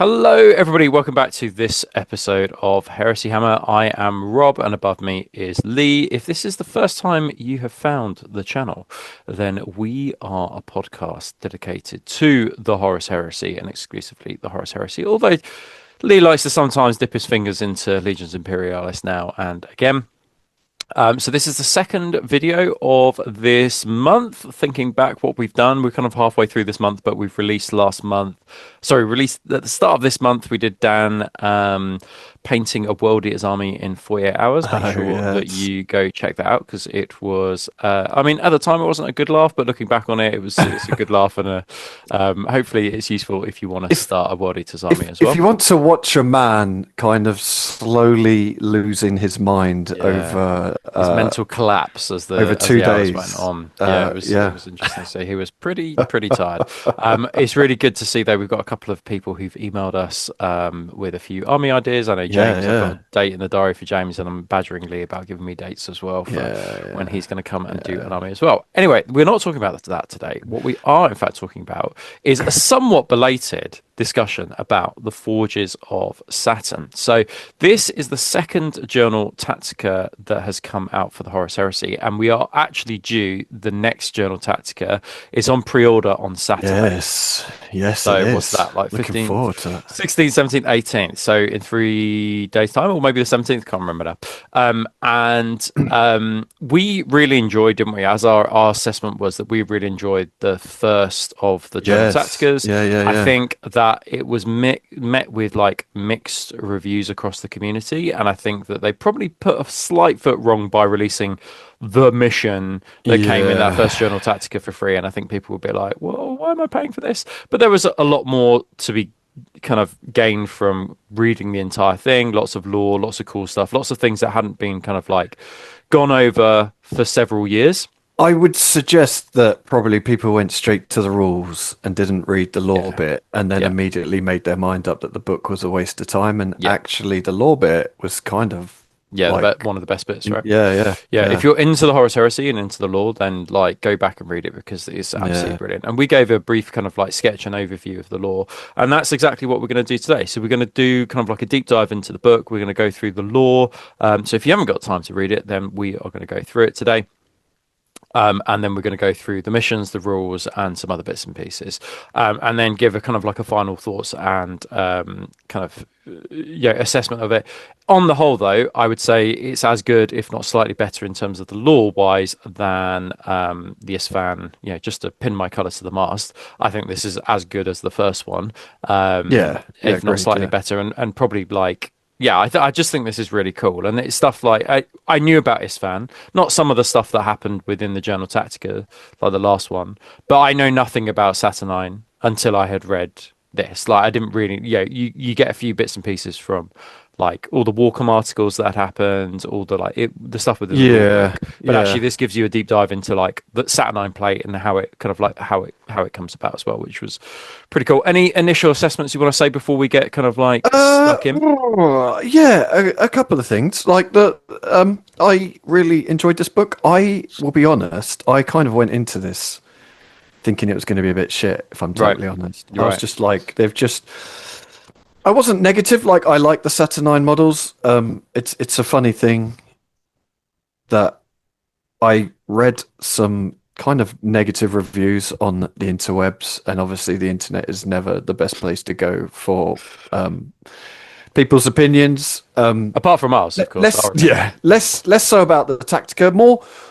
Hello, everybody. Welcome back to this episode of Heresy Hammer. I am Rob, and above me is Lee. If this is the first time you have found the channel, then we are a podcast dedicated to the Horus Heresy and exclusively the Horus Heresy. Although Lee likes to sometimes dip his fingers into Legions Imperialis now and again. So this is the second video of this month. Thinking back what we've done, we're kind of halfway through this month, but we've released released at the start of this month. We did Dan painting a World Eater's army in 48 hours. Make sure that you go check that out because it was, I mean, at the time it wasn't a good laugh, but looking back on it, it's a good laugh, and hopefully it's useful if you want to start a World Eater's army as well. If you want to watch a man kind of slowly losing his mind over his mental collapse as the over 2 days went on. It was interesting to see. He was pretty tired. It's really good to see though. We've got a couple of people who've emailed us with a few army ideas. I know James, I've got a date in the diary for James, and I'm badgering Lee about giving me dates as well for when he's going to come and do an army as well. Anyway, we're not talking about that today. What we are in fact talking about is a somewhat belated discussion about the Forges of Saturn. So this is the second Journal Tactica that has come out for the Horus Heresy, and we are actually due. The next Journal Tactica is on pre-order on Saturday. Yes. So what's that, like 15, 16, 17, 18? So in 3 days' time, or maybe the 17th, can't remember now. We really enjoyed, didn't we? As our assessment was that we really enjoyed the first of the Journal Tacticas. I think that it was met with like mixed reviews across the community, and I think that they probably put a slight foot wrong by releasing the mission that came in that first Journal Tactica for free, and I think people would be like, well, why am I paying for this? But there was a lot more to be kind of gained from reading the entire thing. Lots of lore, lots of cool stuff, lots of things that hadn't been kind of like gone over for several years. I would suggest that probably people went straight to the rules and didn't read the lore bit, and then immediately made their mind up that the book was a waste of time, and actually the lore bit was kind of one of the best bits, right? Yeah. If you're into the Horus Heresy and into the lore, then like go back and read it because it's absolutely brilliant. And we gave a brief kind of like sketch and overview of the lore, and that's exactly what we're going to do today. So we're going to do kind of like a deep dive into the book. We're going to go through the lore. So if you haven't got time to read it, then we are going to go through it today. And then we're going to go through the missions, the rules, and some other bits and pieces, and then give a kind of like a final thoughts and kind of assessment of it. On the whole, though, I would say it's as good, if not slightly better, in terms of the lore-wise than the Isfahan. Just to pin my colours to the mast, I think this is as good as the first one. If not slightly better, and probably like. I just think this is really cool, and it's stuff like I knew about Isfahan, not some of the stuff that happened within the Journal Tactica, like the last one, but I know nothing about Saturnine until I had read this. Like I didn't really, you get a few bits and pieces from like all the Warcom articles that happened, all the the stuff with the but actually this gives you a deep dive into like the Saturnine plate and how it kind of like how it comes about as well, which was pretty cool. Any initial assessments you want to say before we get kind of like stuck in? A couple of things. Like I really enjoyed this book. I will be honest, I kind of went into this thinking it was going to be a bit shit, if I'm totally honest. I was just like, I wasn't negative. Like I like the Saturnine models. It's a funny thing that I read some kind of negative reviews on the interwebs, and obviously the internet is never the best place to go for people's opinions. Apart from ours, of course. Less so about the Tactica,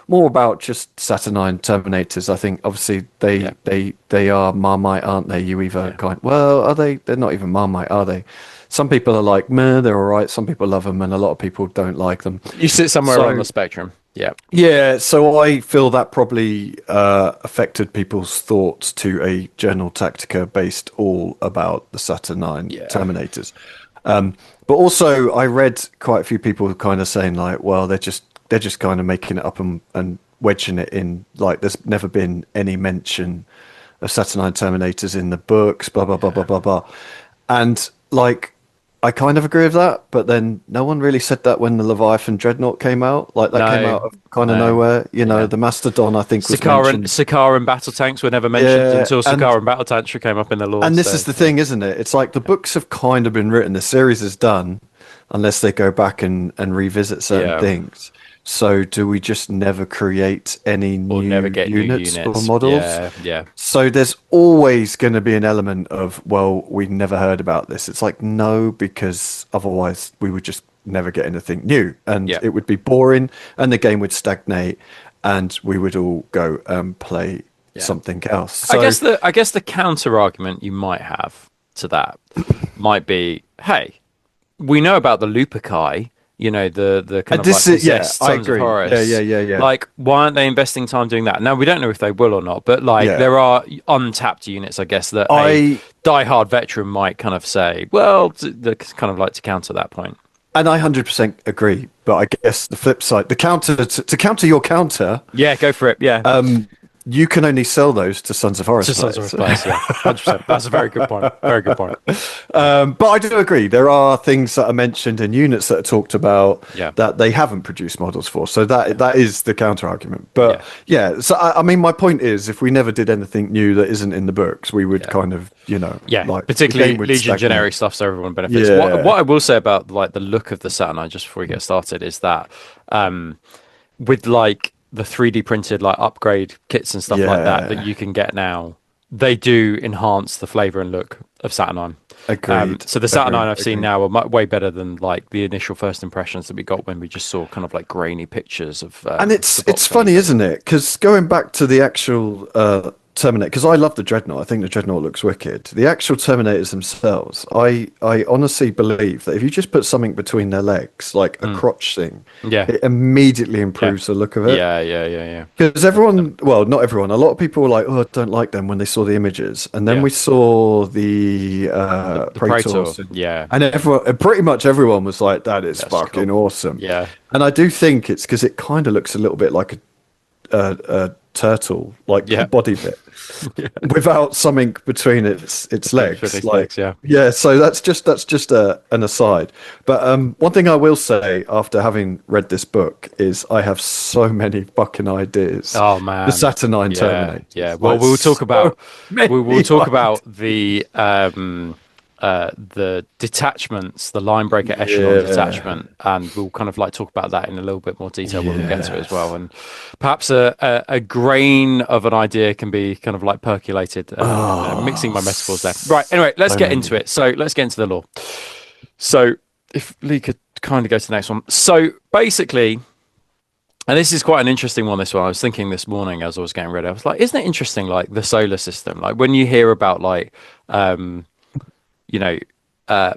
more about just Saturnine Terminators. I think obviously they are Marmite, aren't they? You either well, are they? They're not even Marmite, are they? Some people are like, meh, they're all right. Some people love them, and a lot of people don't like them. You sit somewhere on the spectrum. Yeah. So I feel that probably affected people's thoughts to a Journal Tactica based all about the Saturnine Terminators. But also I read quite a few people kind of saying like, well, they're just kind of making it up and wedging it in. Like there's never been any mention of Saturnine Terminators in the books, blah, blah, blah, blah, blah, blah. And like, I kind of agree with that, but then no one really said that when the Leviathan Dreadnought came out. Like that came No, out of kind of no, nowhere. You know, yeah. the Mastodon I think was Sakaran mentioned. Sakaran battle tanks were never mentioned Yeah, until Sakaran battle tanks came up in the lore. and this So is the yeah, thing, isn't it? It's like the books have kind of been written, the series is done, unless they go back and revisit certain yeah. things. So do we just never create any Or never new get new units or units. models? Yeah, yeah, So there's always going to be an element of, well, we never heard about this. It's like, no, because otherwise we would just never get anything new and yeah, it would be boring and the game would stagnate and we would all go play yeah. something else. I So guess the counter argument you might have to that might be, hey, we know about the Luperci, the kind of like this is, yeah, possessed I sons of agree. Yeah, yeah, Horus. yeah, yeah. Like, why aren't they investing time doing that? Now, we don't know if they will or not, but like, Yeah. there are untapped units, I guess, that a I diehard veteran might kind of say, well, kind of like to counter that point. and I 100% agree, but I guess the flip side, the counter to counter your counter, Yeah, go for it. Yeah. you can only sell those to Sons of Horus To Sons of players. Horus players, yeah. 100%. That's a very good point. Very good point. But I do agree. There are things that are mentioned in units that are talked about Yeah. that they haven't produced models for. So that is the counter argument. But Yeah. yeah, so I mean, my point is, if we never did anything new that isn't in the books, we would Yeah. kind of, Yeah, like the particularly game would Legion stagnate. generic stuff, so everyone benefits. Yeah, What I will say about like the look of the Saturnine, just before we get started, is that with like the 3D printed like upgrade kits and stuff like that yeah, you can get now, they do enhance the flavor and look of Saturnine. agreed. So the Agreed. Saturnine I've seen Agreed. now are way better than like the initial first impressions that we got when we just saw kind of like grainy pictures of And the it's box when funny, you got isn't it. it? Because going back to the actual Terminator, because I love the Dreadnought. I think the Dreadnought looks wicked. The actual Terminators themselves, I honestly believe that if you just put something between their legs, like a crotch thing, Yeah, it immediately yeah, improves the look of it. yeah, yeah, yeah, yeah, Because everyone, well, not everyone, a lot of people were like, "Oh, I don't like them" when they saw the images, and then yeah. we saw the The Praetor, Praetors, yeah, and everyone, and pretty much everyone was like, "That is that's fucking cool. awesome." Yeah, And I do think it's because it kind of looks a little bit like a turtle, like the yeah, body bit, without something between its for legs. these Like, legs, yeah. yeah, so that's just an aside. But one thing I will say after having read this book is I have so many fucking ideas Oh for man, Saturnine yeah, Terminators. yeah. Well, Like we'll talk so about many we will talk ideas. about the detachments, the line breaker echelon Yeah, detachment, and we'll kind of like talk about that in a little bit more detail when we get to it as well. yes. And perhaps a grain of an idea can be kind of like percolated. Mixing Oh, my metaphors there. Right. Anyway, let's so get into many. it. So let's get into the lore. So if Lee could kind of go to the next one. So basically. And this is quite an interesting one. This one, I was thinking this morning as I was getting ready. I was like, "Isn't it interesting? Like the solar system. Like when you hear about like, um, you know, uh,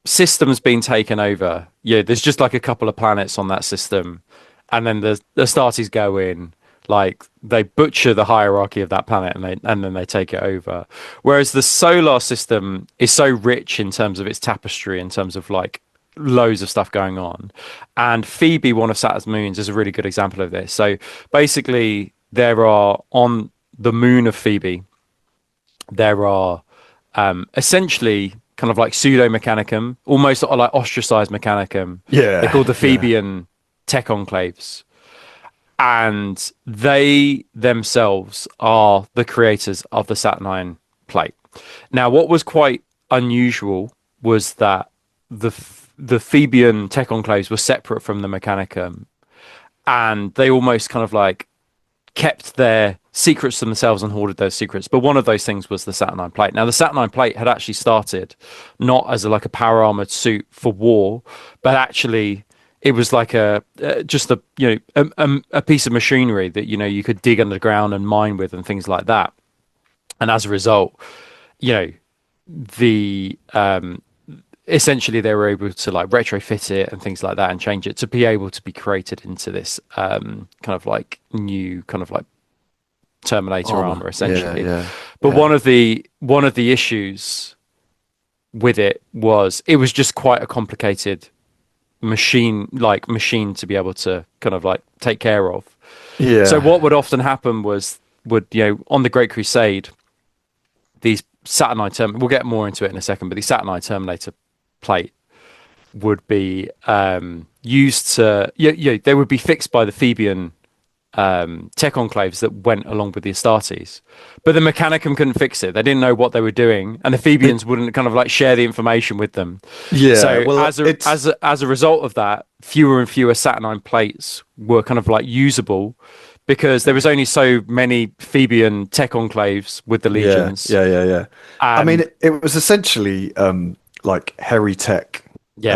systems being taken over. Yeah, there's just like a couple of planets on that system, and then the Astartes go in. Like they butcher the hierarchy of that planet, and then they take it over. Whereas the solar system is so rich in terms of its tapestry, in terms of like loads of stuff going on. And Phoebe, one of Saturn's moons, is a really good example of this. So basically, there are on the moon of Phoebe, there are essentially kind of like pseudo mechanicum, almost sort of like ostracized mechanicum. They're called Yeah, the yeah. Phoebean tech enclaves. And they themselves are the creators of the Saturnine plate. Now, what was quite unusual was that the Phoebean tech enclaves were separate from the Mechanicum, and they almost kind of like kept their secrets to themselves and hoarded those secrets. But one of those things was the Saturnine plate. Now, the Saturnine plate had actually started not as like a power armored suit for war, but actually it was like a just a a piece of machinery that you could dig underground and mine with and things like that. And as a result, you know the essentially they were able to like retrofit it and things like that and change it to be able to be created into this kind of like new kind of like Terminator Armor. armor Yeah, essentially. yeah, But yeah. one of the issues with it was it was just quite a complicated machine to be able to kind of like take care of. So Yeah. what would often happen was would on the Great Crusade, these Saturnine we'll get more into it in a second, but the Saturnine Terminator plate would be used to they would be fixed by the Theban tech enclaves that went along with the Astartes, but the Mechanicum couldn't fix it. They didn't know what they were doing, and the Thebians wouldn't kind of like share the information with them. Yeah, So well, as a result of that, fewer and fewer Saturnine plates were kind of like usable, because there was only so many Theban tech enclaves with the legions. Yeah. I mean, it was essentially like hairy tech. You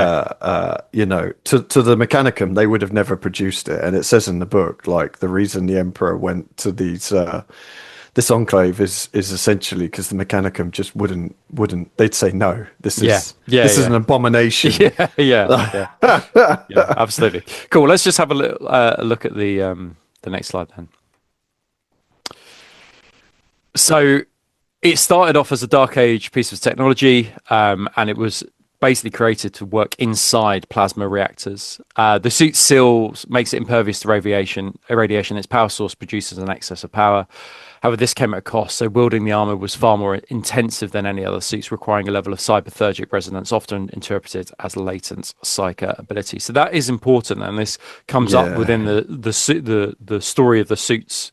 know, to the Mechanicum, they would have never produced it, and it says in the book, like, the reason the Emperor went to this enclave is essentially because the Mechanicum just wouldn't. They'd say no. This is an abomination. Yeah, absolutely. Cool. Let's just have a little look at the next slide then. So it started off as a Dark Age piece of technology, and it was basically created to work inside plasma reactors. The suit still makes it impervious to radiation. Its power source produces an excess of power. However, this came at a cost, so wielding the armor was far more intensive than any other suits, requiring a level of cyberthergic resonance, often interpreted as latent psyker ability. So that is important, and this comes up within the story of the suits,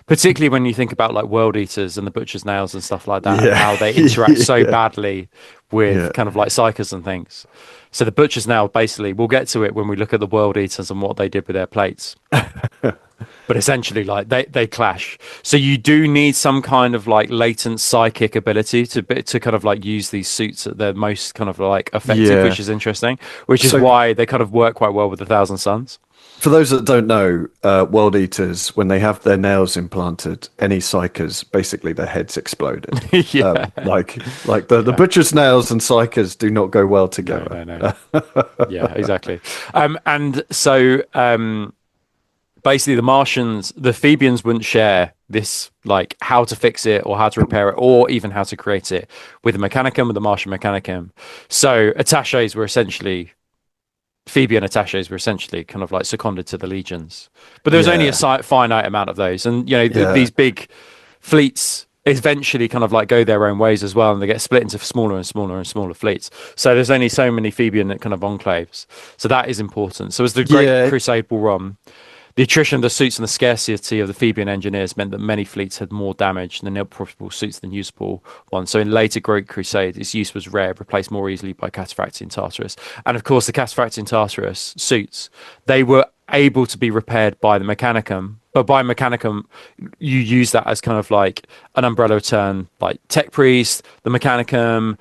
particularly when you think about like World Eaters and the Butcher's Nails and stuff like that, and how they interact so badly with kind of like psychers and things. So the Butcher's Nail, basically, we'll get to it when we look at the World Eaters and what they did with their plates. But essentially, like, they clash. So you do need some kind of like latent psychic ability to kind of like use these suits at their most kind of like effective, which is interesting, which is why they kind of work quite well with the Thousand Suns. For those that don't know, World Eaters, when they have their nails implanted, any psychers, basically their heads exploded. Like the Butcher's Nails and psychers do not go well together. No. Yeah, exactly. And so basically the Thebians wouldn't share this, like, how to fix it or how to repair it or even how to create it with the Mechanicum, with the Martian Mechanicum. So Theban attaches were essentially kind of like seconded to the legions, but there was only a finite amount of those, and these big fleets eventually kind of like go their own ways as well, and they get split into smaller and smaller and smaller fleets. So there's only so many Theban kind of enclaves, so that is important. So as the Great Crusade will run, the attrition of the suits and the scarcity of the Theban engineers meant that many fleets had more damage and profitable suits than usable ones. So in later Great Crusade, its use was rare, replaced more easily by Cataphractii and Tartarus. And of course, the Cataphractii and Tartarus suits, they were able to be repaired by the Mechanicum. But by Mechanicum, you use that as kind of like an umbrella term, like Tech Priest, the Mechanicum,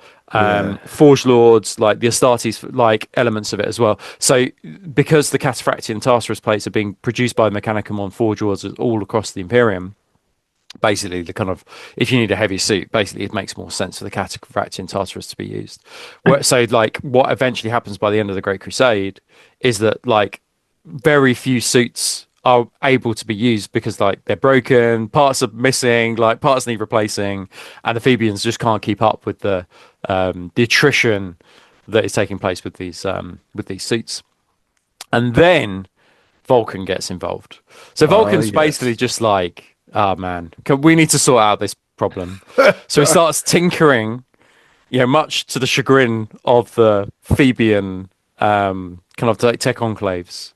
Forge Lords, like the Astartes, like elements of it as well. So because the Cataphractii and Tartarus plates are being produced by Mechanicum on Forge Lords all across the Imperium, basically the kind of, if you need a heavy suit, basically it makes more sense for the Cataphractii and Tartarus to be used. So like what eventually happens by the end of the Great Crusade is that like very few suits are able to be used because like they're broken, parts are missing, like parts need replacing, and the Thebians just can't keep up with the attrition that is taking place with these suits. And then Vulcan gets involved. So Vulcan's basically just like, oh man, we need to sort out this problem. So he starts tinkering, much to the chagrin of the Theban kind of tech enclaves.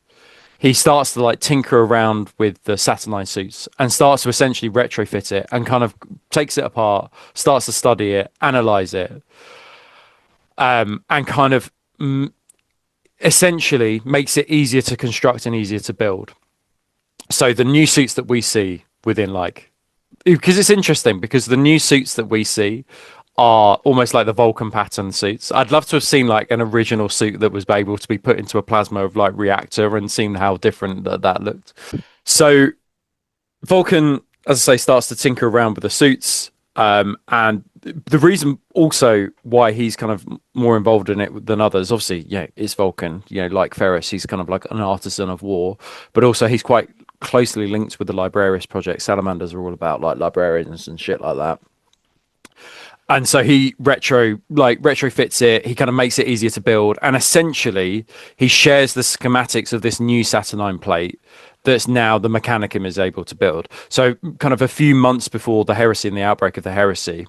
He starts to like tinker around with the Saturnine suits and starts to essentially retrofit it and kind of takes it apart, starts to study it, analyze it, and kind of essentially makes it easier to construct and easier to build. So the new suits that we see within because it's interesting because the new suits that we see are almost like the Vulcan pattern suits. I'd love to have seen like an original suit that was able to be put into a plasma of like reactor and seen how different that looked. So Vulcan, as I say, starts to tinker around with the suits. And the reason also why he's kind of more involved in it than others, obviously, is Vulcan, like Ferris, he's kind of like an artisan of war, but also he's quite closely linked with the Librarius project. Salamanders are all about like librarians and shit like that. And so he retrofits it. He kind of makes it easier to build. And essentially, he shares the schematics of this new Saturnine plate that's now the Mechanicum is able to build. So kind of a few months before the heresy and the outbreak of the heresy,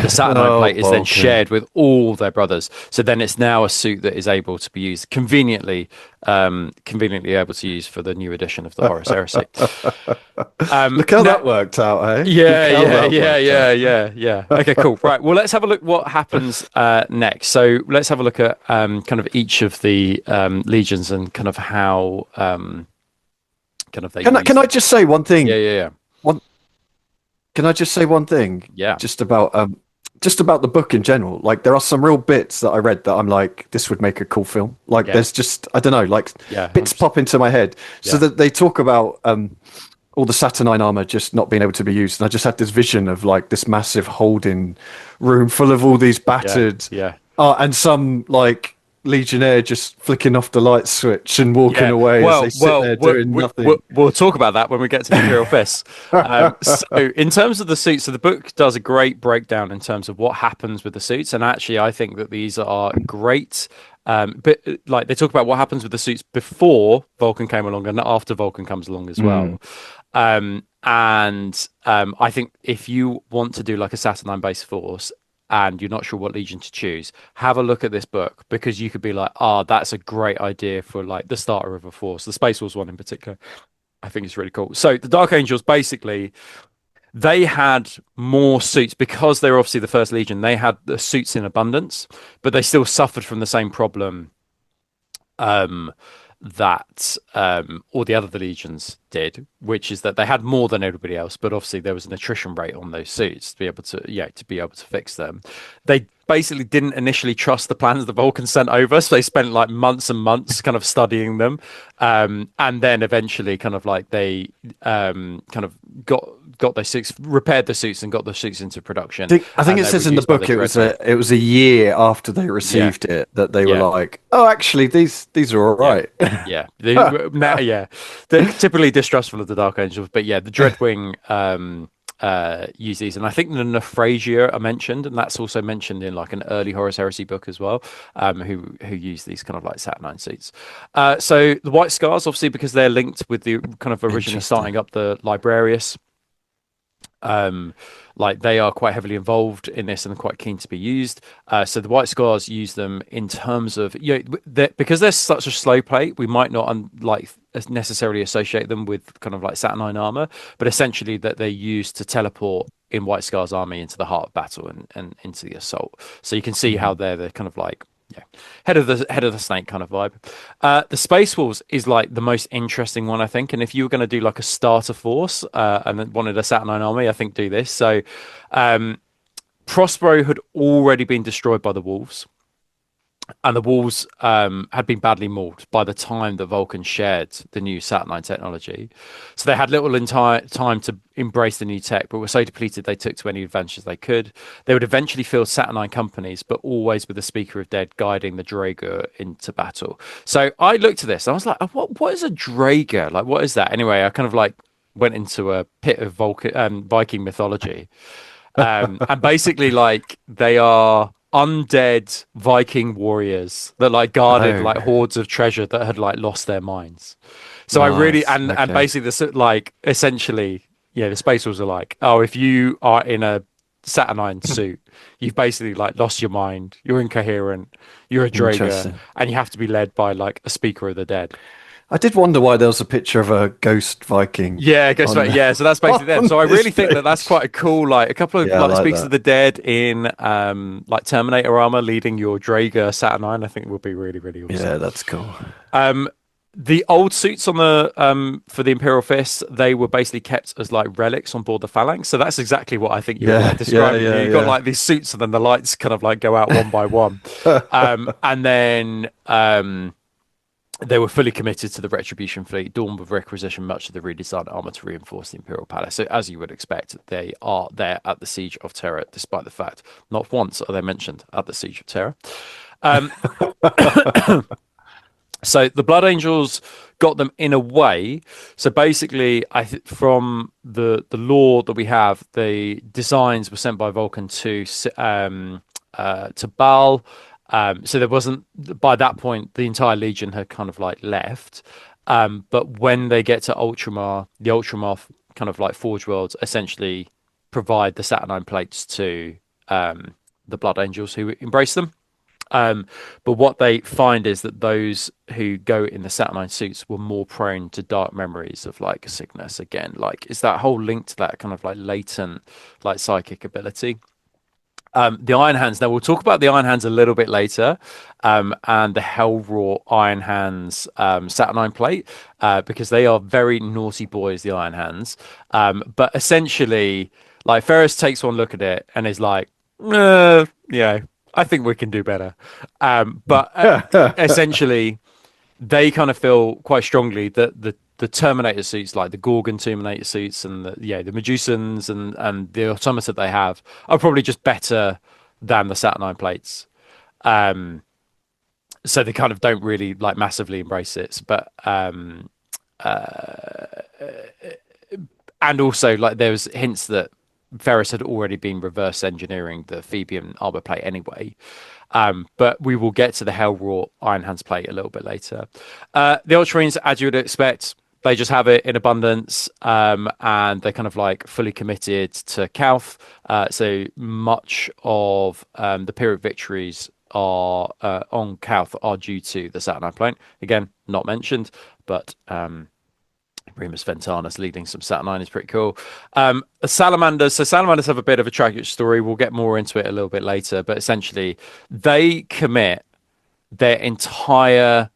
the Yeah. Saturnine Oh, plate is then Vulcan. shared with all their brothers. So then it's now a suit that is able to be used conveniently able to use for the new edition of the Horus Heresy. Look how Now, that worked out, eh? Look yeah, how yeah, that yeah, worked yeah, out. yeah, yeah. Okay, cool. Right. Well, let's have a look what happens next. So let's have a look at kind of each of the legions and kind of how kind of they use Can I them. just say one Yeah, thing? yeah, yeah, One Can I just say one thing? yeah, Just about the book in general. Like there are some real bits that I read that I'm like, this would make a cool film. Like yeah, there's just I don't know, like yeah, bits 100%. pop into my head. So Yeah, that they talk about all the Saturnine armor just not being able to be used. And I just had this vision of like this massive holding room full of all these yeah, battered, yeah. and some like legionnaire just flicking off the light switch and walking Yeah, away as they well, sit well, there doing nothing. we'll talk about that when we get to the Imperial Fists. So, in terms of the suits, so the book does a great breakdown in terms of what happens with the suits, and actually, I think that these are great. But like they talk about what happens with the suits before Vulcan came along and after Vulcan comes along as Mm. well. I think if you want to do like a Saturnine based force and you're not sure what legion to choose, have a look at this book because you could be like, oh, that's a great idea for like the starter of a force. The Space Wars one in particular, I think is really cool. So the Dark Angels basically they had more suits because they were obviously the first legion. They had the suits in abundance, but they still suffered from the same problem um, that all the other legions did, which is that they had more than everybody else, but obviously there was an attrition rate on those suits to be able to, yeah, to be able to fix them. They basically didn't initially trust the plans the Vulcans sent over, so they spent like months and months kind of studying them, and then eventually kind of like they kind of got those suits, repaired the suits, and got the suits into production, I think and it they were says in the used by the book Dreadwing. it was a year after they Yeah, received it that they were yeah. like, oh, actually these are all Yeah, right. yeah, yeah. They're typically distrustful of the Dark Angels, but yeah, the Dreadwing use these, and I think the Naphrasia are mentioned, and that's also mentioned in like an early Horus Heresy book as well. Who use these kind of like Saturnine suits. So the White Scars, obviously, because they're linked with the kind of originally Interesting. starting up the Librarius. Um, like they are quite heavily involved in this and quite keen to be used. So the White Scars use them in terms of because they're such a slow plate, we might not like necessarily associate them with kind of like Saturnine armor, but essentially that they're used to teleport in White Scars army into the heart of battle and into the assault. So you can see how Mhm. they're kind of like yeah, head of the snake kind of vibe. The Space Wolves is like the most interesting one, I think. And if you were going to do like a starter force and then wanted a Saturnine army, I think do this. So Prospero had already been destroyed by the wolves, and the wolves had been badly mauled by the time that Vulcan shared the new Saturnine technology. So they had little entire time to embrace the new tech, but were so depleted they took to any adventures they could. They would eventually field Saturnine companies, but always with the Speaker of Dead guiding the Draeger into battle. So I looked at this, and I was like, what is a Draeger? Like, what is that? Anyway, I kind of like went into a pit of Viking mythology, and basically, like, they are undead Viking warriors that like guarded Oh, like hordes of treasure that had like lost their minds. So I really nice. and Okay. basically this like essentially, yeah, the Space Wolves are like, oh, if you are in a Saturnine suit, you've basically like lost your mind. You're incoherent. You're a Draeger, Interesting. and you have to be led by like a Speaker of the Dead. I did wonder why there was a picture of a ghost Viking Yeah, guess what? on Yeah, so that's basically them. on So I this really think that that's page. quite a cool, like a couple of Yeah, I like like Speaks of that. the Dead in like Terminator armor leading your Draeger Saturnine. I think would be really, really awesome. Yeah, that's cool. Um, the old suits on the for the Imperial Fist, they were basically kept as like relics on board the Phalanx. So that's exactly what I think you were like Yeah, yeah, describing. yeah, You got like these suits, and then the lights kind of like go out one by one. yeah. And then they were fully committed to the Retribution fleet, dawned with requisition much of the redesigned armor to reinforce the Imperial Palace. So, as you would expect, they are there at the Siege of Terror, despite the fact not once are they mentioned at the Siege of Terror. Um, so, the Blood Angels got them in a way. So, basically, from the lore that we have, the designs were sent by Vulcan to Baal. So there wasn't by that point the entire legion had kind of like left. But when they get to Ultramar, the Ultramar kind of like Forge Worlds essentially provide the Saturnine plates to the Blood Angels who embrace them. But what they find is that those who go in the Saturnine suits were more prone to dark memories of like sickness again. Like, is that whole link to that kind of like latent, like psychic ability? The Iron Hands. Now we'll talk about the Iron Hands a little bit later, and the Hellwrought Iron Hands Saturnine plate, because they are very naughty boys, the Iron Hands. But essentially, like Ferris takes one look at it and is like, yeah, I think we can do better. But essentially, they kind of feel quite strongly that the Terminator suits, like the Gorgon Terminator suits, and the Medusans and the automata they have, are probably just better than the Saturnine plates. So they kind of don't really like massively embrace it, but and also like there was hints that Ferris had already been reverse engineering the Phoebian armor plate anyway. But we will get to the Hellwrought Iron Hands plate a little bit later. The Ultramarines, as you would expect, they just have it in abundance, and they're kind of like fully committed to Calth. So much of the Pyrrhic victories are on Calth are due to the Saturnine plate. Again, not mentioned, but Remus Ventanus leading some Saturnine is pretty cool. Salamanders. So Salamanders have a bit of a tragic story. We'll get more into it a little bit later. But essentially, they commit their entire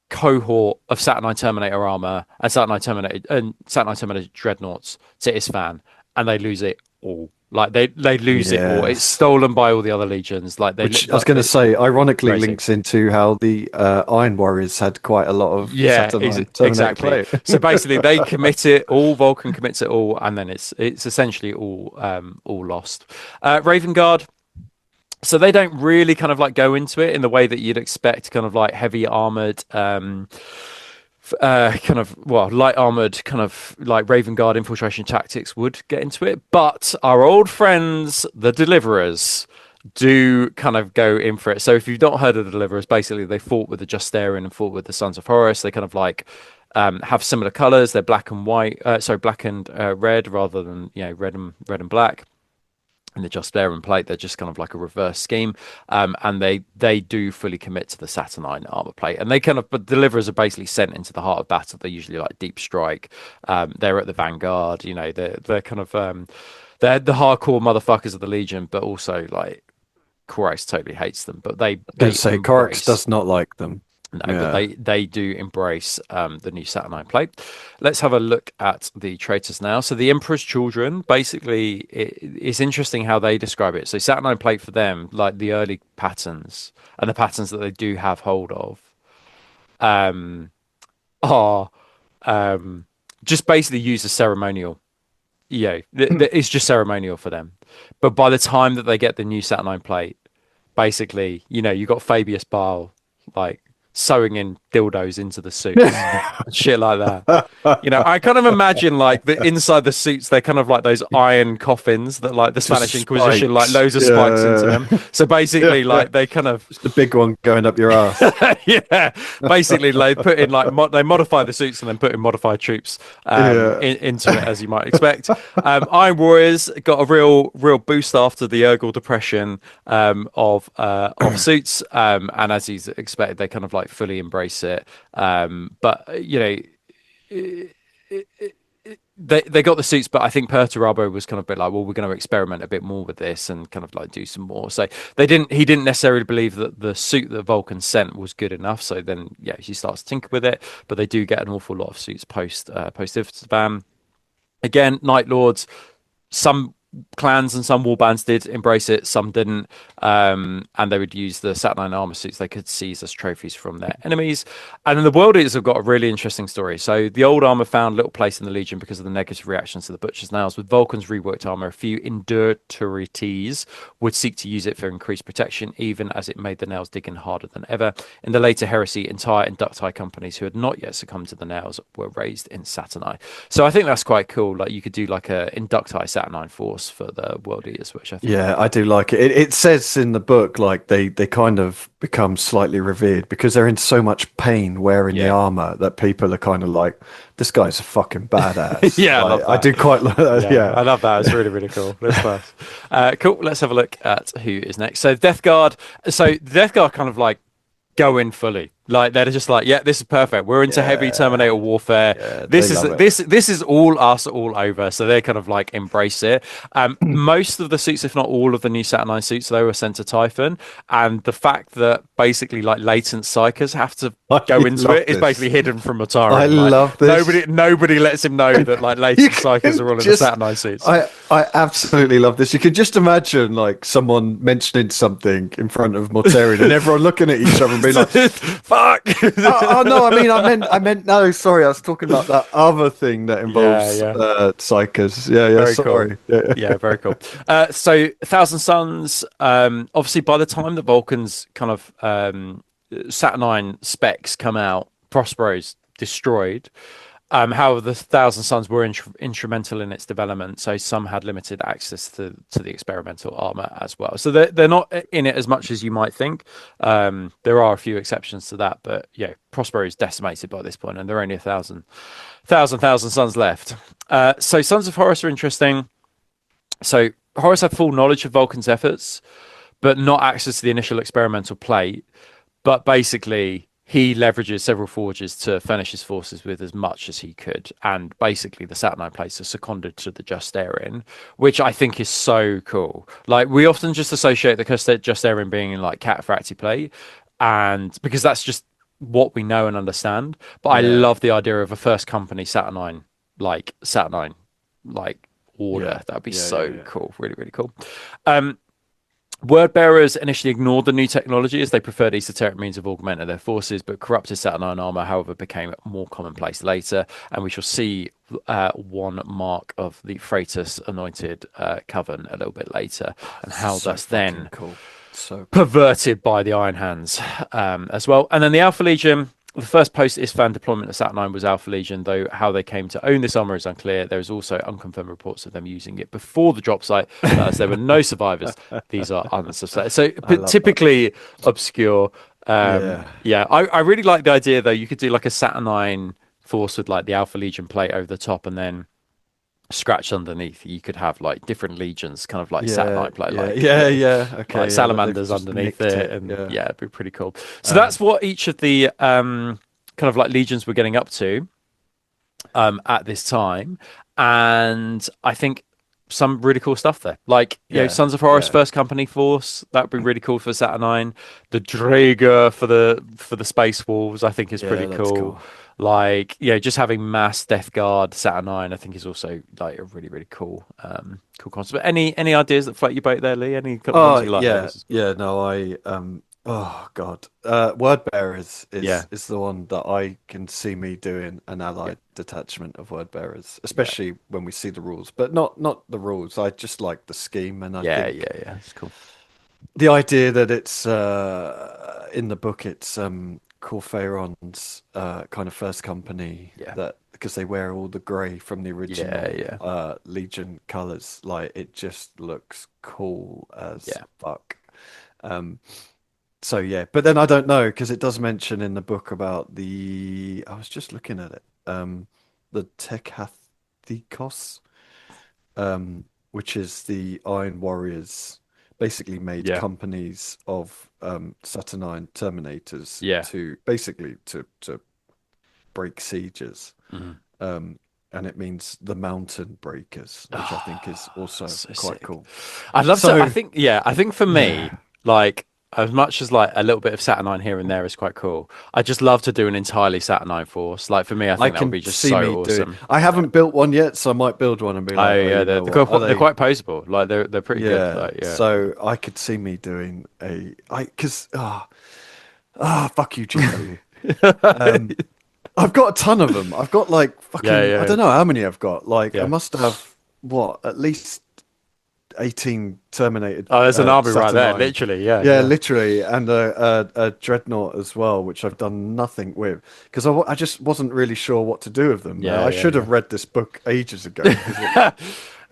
cohort of Saturnine Terminator armor and Saturnine Terminator dreadnoughts to Isfan, and they lose it all. Like they lose it all. It's stolen by all the other legions. Like Which I was going to say, ironically, links into how the Iron Warriors had quite a lot of Saturnine Terminator exactly. plate. So basically, they commit it all. Vulcan commits it all, and then it's essentially all lost. Raven Guard. So they don't really kind of like go into it in the way that you'd expect, kind of like heavy armored, light armored kind of like Raven Guard infiltration tactics would get into it. But our old friends, the Deliverers, do kind of go in for it. So if you've not heard of the Deliverers, basically they fought with the Justarian and fought with the Sons of Horus. They kind of like have similar colors. They're black and white, black and red rather than red and black. And the Justarian plate, they're just kind of like a reverse scheme, and they do fully commit to the Saturnine armor plate, and they kind of, but Deliverers are basically sent into the heart of battle. They're usually like deep strike. They're at the vanguard. They're kind of they're the hardcore motherfuckers of the Legion, but also like Corax totally hates them. But they say Corax does not like them. No, but they do embrace the new Saturnine plate. Let's have a look at the traitors now. So the Emperor's Children, basically, it's interesting how they describe it. So Saturnine plate for them, like the early patterns and the patterns that they do have hold of, are just basically used as ceremonial. It's just ceremonial for them. But by the time that they get the new Saturnine plate, basically, you got Fabius Bile, like sewing in dildos into the suits and shit like that. I kind of imagine like the inside the suits, they're kind of like those iron coffins that like the Spanish Inquisition, like loads of spikes into them. So basically, like they kind of the big one going up your ass. Basically they put in like they modify the suits and then put in modified troops into it, as you might expect. Iron Warriors got a real boost after the Urgal depression of suits, and as he's expected, they kind of like fully embrace it. But they got the suits, but I think Perturabo was kind of a bit like, well, we're going to experiment a bit more with this and kind of like do some more. So he didn't necessarily believe that the suit that Vulcan sent was good enough. So then she starts to tinker with it, but they do get an awful lot of suits post Ifsban. Again, Night Lords, some clans and some warbands did embrace it, some didn't, and they would use the Saturnine armor suits they could seize as trophies from their enemies. And then the World Eaters have got a really interesting story. So the old armor found little place in the Legion because of the negative reactions to the Butcher's Nails. With Vulcan's reworked armor, a few Indurturites would seek to use it for increased protection, even as it made the Nails dig in harder than ever. In the later Heresy, entire Inducti companies who had not yet succumbed to the Nails were raised in Saturnine. So I think that's quite cool. Like you could do like a Inducti Saturnine force plus for the world eaters, which I think Yeah, I do like it. It says in the book like they kind of become slightly revered because they're in so much pain wearing the yeah. armor that people are kind of like, this guy's a fucking badass. Yeah, I Like love I that. do quite like that. Yeah, Yeah. I love that. It's really, really cool. That's class. Cool. Let's have a look at who is next. So Death Guard. So the Death Guard kind of like go in fully. Like they're just like, yeah, this is perfect. We're into heavy Yeah. Terminator warfare. Yeah, they This is love it. this is all us all over. So they kind of like embrace it. Most of the suits, if not all of the new Saturnine suits, though, are sent to Typhon, and the fact that basically like latent psychers have to I go into love it is this. basically hidden from I Mataran. Like love this. nobody lets him know that like You latent psychers can are all in the just, Saturnine suits. I absolutely love this. You can just imagine like someone mentioning something in front of Mortarion and everyone looking at each other and being like, Fuck. oh, no, I meant, no, sorry, I was talking about that other thing that Yeah, involves yeah. psychers. Yeah, Very cool. sorry. Yeah. Yeah, very cool. So Thousand Suns, obviously by the time the Vulcans kind of Saturnine specs come out, Prospero's destroyed. However, the Thousand Suns were instrumental in its development, so some had limited access to the experimental armor as well. So they're not in it as much as you might think. There are a few exceptions to that, but yeah, Prospero is decimated by this point, and there are only 1,000 Suns left. So Sons of Horus are interesting. So Horus had full knowledge of Vulcan's efforts, but not access to the initial experimental plate. But basically, he leverages several forges to furnish his forces with as much as he could. And basically, the Saturnine plates are seconded to the Justarian, which I think is so cool. Like, we often just associate the Justarian being in, like, Cataphracti plate, and because that's just what we know and understand. But I Yeah. love the idea of a first company Saturnine, like, order. Yeah. That'd be Yeah, so yeah, yeah. cool. Really, really cool. Word bearers initially ignored the new technology as they preferred esoteric means of augmenting their forces, but corrupted Saturnine armor, however, became more commonplace later. And we shall see one mark of the Freightus Anointed coven a little bit later, and how So that's then cool. So perverted by the Iron Hands as well. And then the Alpha Legion. The first post-Isfan deployment of Saturnine was Alpha Legion, though how they came to own this armor is unclear. There is also unconfirmed reports of them using it before the drop site, as there were no survivors. These are unsubstantiated. So typically obscure. Yeah, I really like the idea, though. You could do like a Saturnine force with like the Alpha Legion plate over the top, and then scratched underneath. You could have like different legions, kind of like Saturnine plate, Okay, like salamanders just underneath nicked it, and yeah, it'd be pretty cool. So that's what each of the kind of like legions were getting up to at this time, and I think some really cool stuff there. Like, you know, Sons of Horus first company force, that'd be really cool for Saturnine. The Draeger for the Space Wolves, I think is pretty that's cool. Like, yeah, just having mass Death Guard Saturnine, I think is also like a really, really cool cool concept. But any ideas that float your boat there, Lee? Any kind of ones you like? No, oh God, word bearers Yeah. is the one that I can see me doing an allied detachment of word bearers, especially when we see the rules, but not the rules. I just like the scheme, and I think Yeah, it's cool. the idea that it's in the book, it's Corfairon's kind of first company, that because they wear all the grey from the original Legion colors, like it just looks cool as fuck. So yeah, but then I don't know, because it does mention in the book about I was just looking at it, the Tekathikos, which is the Iron Warriors, basically made companies of Saturnine Terminators to basically to break sieges. And it means the Mountain Breakers, which I think is also quite cool. I'd love to. I think for me, like, as much as like a little bit of Saturnine here and there is quite cool, I just love to do an entirely Saturnine force. Like, for me, I think that would be just so awesome. I haven't built one yet, so I might build one and be like, they're quite posable. Like, they're pretty good. Like, So I could see me doing fuck you, GW. I've got a ton of them. I've got like fucking I don't know how many I've got. Like I must have at least 18 Terminated. Oh, there's an army Saturnine. right there, literally. Literally, and a Dreadnought as well, which I've done nothing with because I just wasn't really sure what to do with them. I should have read this book ages ago.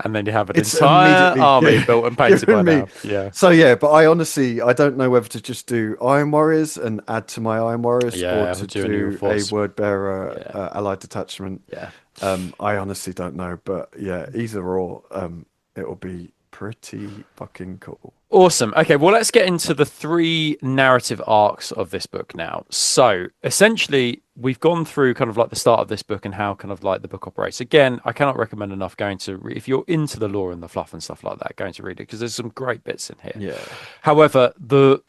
And then you have an It's entire immediately army built and painted by given me. now. Yeah. So yeah, but I honestly I don't know whether to just do Iron Warriors and add to my Iron Warriors or Yeah, to do a new do a force. word bearer Yeah. allied detachment. Yeah. I honestly don't know, but yeah, either or, it'll be pretty fucking cool. Awesome. Okay, well, let's get into the three narrative arcs of this book now. So, essentially, we've gone through kind of like the start of this book and how kind of like the book operates. Again, I cannot recommend enough going to if you're into the lore and the fluff and stuff like that, going to read it because there's some great bits in here. Yeah. However, the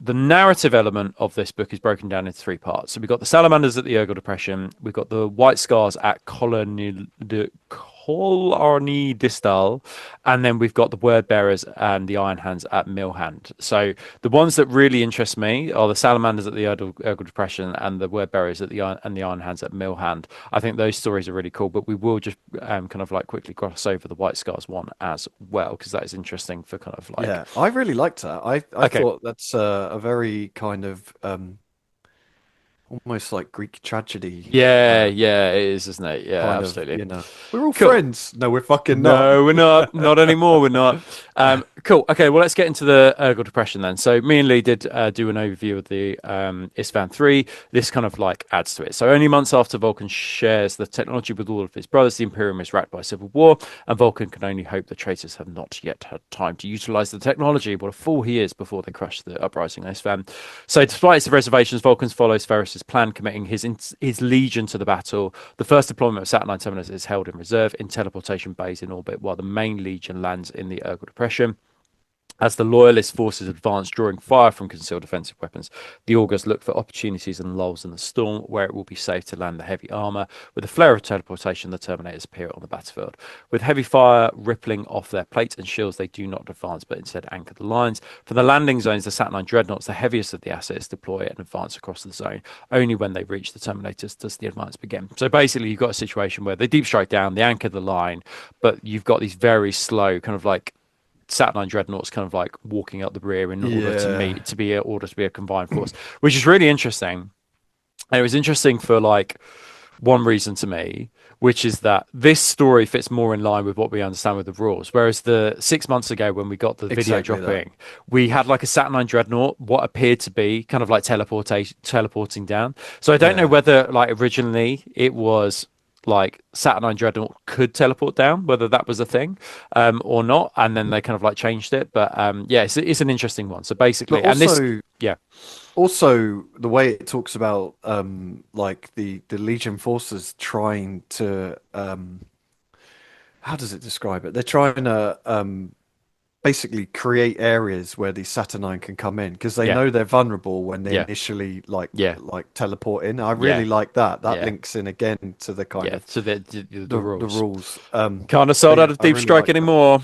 narrative element of this book is broken down into three parts. So we've got the salamanders at the Urgal Depression, we've got the white scars at Kolarne-Distal, and then we've got the word bearers and the iron hands at Millhand. So the ones that really interest me are the salamanders at the Urgal Depression and the word bearers at the iron hands at Millhand. I think those stories are really cool, but we will just kind of like quickly cross over the white scars one as well because that is interesting for kind of like Yeah, I really liked that. I okay. thought that's a very kind of almost like Greek tragedy Yeah, yeah, it is, isn't it? Yeah, kind of, absolutely. we're all Cool. friends. No, we're fucking not. No, we're not. Not anymore. We're not. Cool. Okay, well, let's get into the Urgal Depression then. So, me and Lee did do an overview of the Isvan 3. This kind of like adds to it. So, only months after Vulcan shares the technology with all of his brothers, the Imperium is racked by civil war, and Vulcan can only hope the traitors have not yet had time to utilize the technology. What a fool he is before they crush the uprising on Isvan. So, despite his reservations, Vulcan follows Ferris's plan, committing his legion to the battle. The first deployment of Saturnine Terminus is held in reserve in teleportation bays in orbit, while the main legion lands in the Urgal Depression. As the Loyalist forces advance, drawing fire from concealed defensive weapons, the Augurs look for opportunities and lulls in the storm where it will be safe to land the heavy armour. With a flare of teleportation, the Terminators appear on the battlefield. With heavy fire rippling off their plates and shields, they do not advance, but instead anchor the lines. For the landing zones, the Saturnine Dreadnoughts, the heaviest of the assets, deploy and advance across the zone. Only when they reach the Terminators does the advance begin. So basically, you've got a situation where they deep strike down, they anchor the line, but you've got these very slow kind of like Saturnine dreadnoughts kind of like walking up the rear in order to Yeah. meet to be a combined force, which is really interesting. And it was interesting for like one reason to me, which is that this story fits more in line with what we understand with the rules. Whereas the 6 months ago when we got the video Exactly that. dropping, we had like a Saturnine dreadnought, what appeared to be kind of like teleporting down. So I don't know Yeah. whether like originally it was like Saturnine Dreadnought could teleport down, whether that was a thing or not, and then they kind of like changed it. But yeah, it's an interesting one. So But basically, and this, also, yeah, also the way it talks about like the Legion forces trying to how does it describe it? They're trying to basically create areas where the Saturnine can come in because they yeah, know they're vulnerable when they yeah, initially yeah, like teleport in. I yeah, really like that. That yeah, links in again to the kind yeah. of So the the rules rules. can't have So sold out yeah, of I Deep really Strike like that. anymore.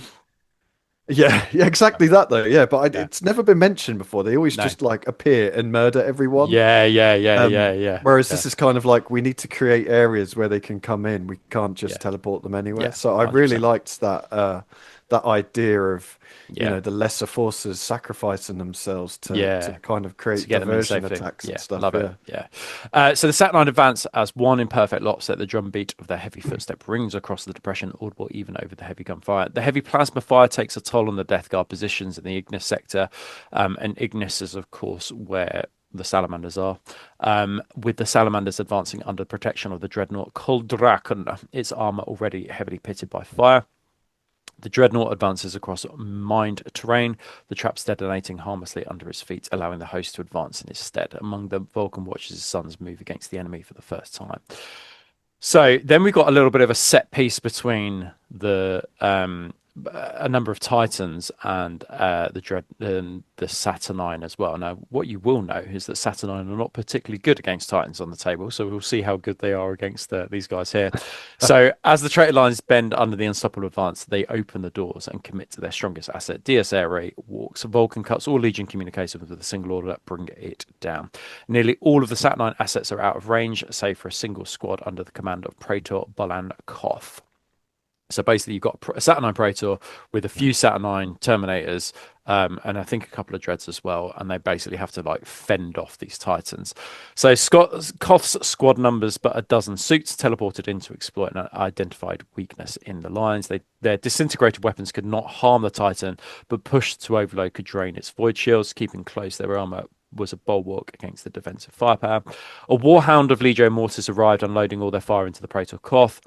Yeah, yeah, Yeah, exactly that though. Yeah, but yeah, it's never been mentioned before. They always no, just like appear and murder everyone. yeah, yeah, yeah, yeah, yeah, Whereas yeah, this is kind of like we need to create areas where they can come in. We can't just yeah, teleport them anywhere. yeah, So I really 100%. liked that that idea of, Yeah, the lesser forces sacrificing themselves to yeah. kind of To create get them in diversion safely. attacks and Yeah, stuff. love it. Yeah. Yeah. So the Saturnine advance as one in perfect lockstep. The drumbeat of their heavy footstep rings across the depression, audible even over the heavy gunfire. The heavy plasma fire takes a toll on the Death Guard positions in the Ignis sector. And Ignis is, of course, where the salamanders are, with the salamanders advancing under protection of the dreadnought Kuldrakon, its armor already heavily pitted by fire. The dreadnought advances across mined terrain, the traps detonating harmlessly under its feet, allowing the host to advance in its stead. Among them, Vulcan watches his sons move against the enemy for the first time. So then we got a little bit of a set piece between the a number of Titans and the Saturnine as well. Now, what you will know is that Saturnine are not particularly good against Titans on the table, so we'll see how good they are against these guys here. So, as the traitor lines bend under the unstoppable advance, they open the doors and commit to their strongest asset. DS Air Raid walks. Vulcan cuts all Legion communications with a single order, bring it down. Nearly all of the Saturnine assets are out of range, save for a single squad under the command of Praetor Balankov. So basically, you've got a Saturnine Praetor with a few Saturnine Terminators, and I think a couple of Dreads as well, and they basically have to like fend off these Titans. So Koth's squad numbers but a dozen suits teleported in to exploit an identified weakness in the lines. Their disintegrated weapons could not harm the Titan, but pushed to overload could drain its void shields, keeping close their armor was a bulwark against the defensive firepower. A Warhound of Legio Mortis arrived, unloading all their fire into the Praetor Koth.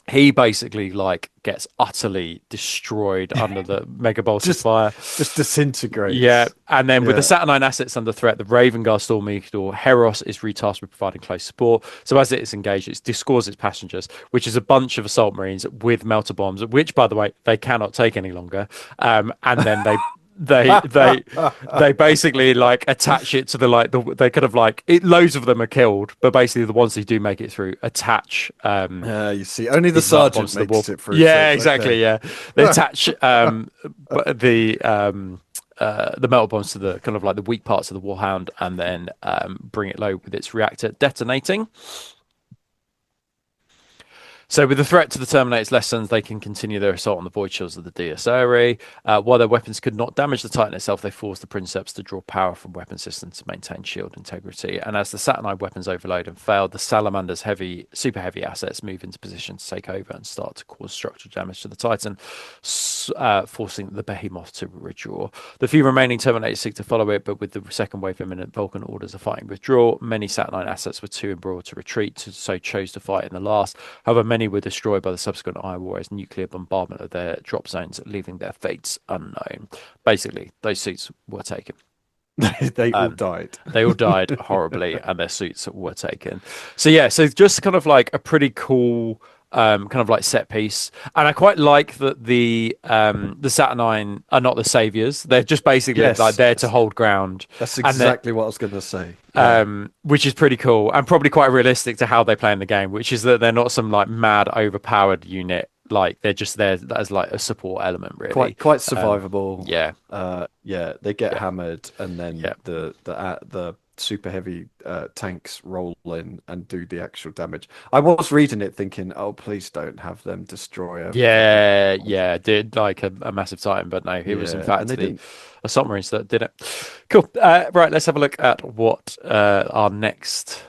He basically like gets utterly destroyed under the mega bolts of fire. Just disintegrates. Yeah, and then with the Saturnine assets under threat, the Raven Guard Storm Eagle Heros is retasked with providing close support. So as it is engaged, it discores its passengers, which is a bunch of assault marines with melter bombs, which, by the way, they cannot take any longer. And then they basically like attach it to they kind of like it. Loads of them are killed, but basically the ones who do make it through attach. You see, only the sergeant makes it through. Yeah, exactly. Okay. Yeah, they attach the metal bombs to the kind of like the weak parts of the Warhound, and then bring it low with its reactor detonating. So with the threat to the Terminators lessened, they can continue their assault on the void shields of the Deus. While their weapons could not damage the Titan itself, they forced the Princeps to draw power from weapon systems to maintain shield integrity. And as the Saturnine weapons overload and failed, the Salamander's super heavy assets move into position to take over and start to cause structural damage to the Titan, forcing the Behemoth to withdraw. The few remaining Terminators seek to follow it, but with the second wave imminent, Vulcan orders a fighting withdrawal. Many Saturnine assets were too embroiled to retreat, so chose to fight in the last. However, many were destroyed by the subsequent Iron Warriors' nuclear bombardment of their drop zones, leaving their fates unknown. Basically, those suits were taken. They all died. They all died horribly, and their suits were taken. So yeah, so just kind of like a pretty cool kind of like set piece, and I quite like that the Saturnine are not the saviors; they're just basically like there to hold ground. That's exactly what I was going to say. Which is pretty cool and probably quite realistic to how they play in the game, which is that they're not some like mad overpowered unit. Like they're just there as like a support element, really. Quite survivable. They get hammered, and then the super heavy tanks roll in and do the actual damage. I was reading it thinking, oh, please don't have them destroy did like a massive Titan, but no, it was in fact the assault marines that did it. Cool. Right, let's have a look at what our next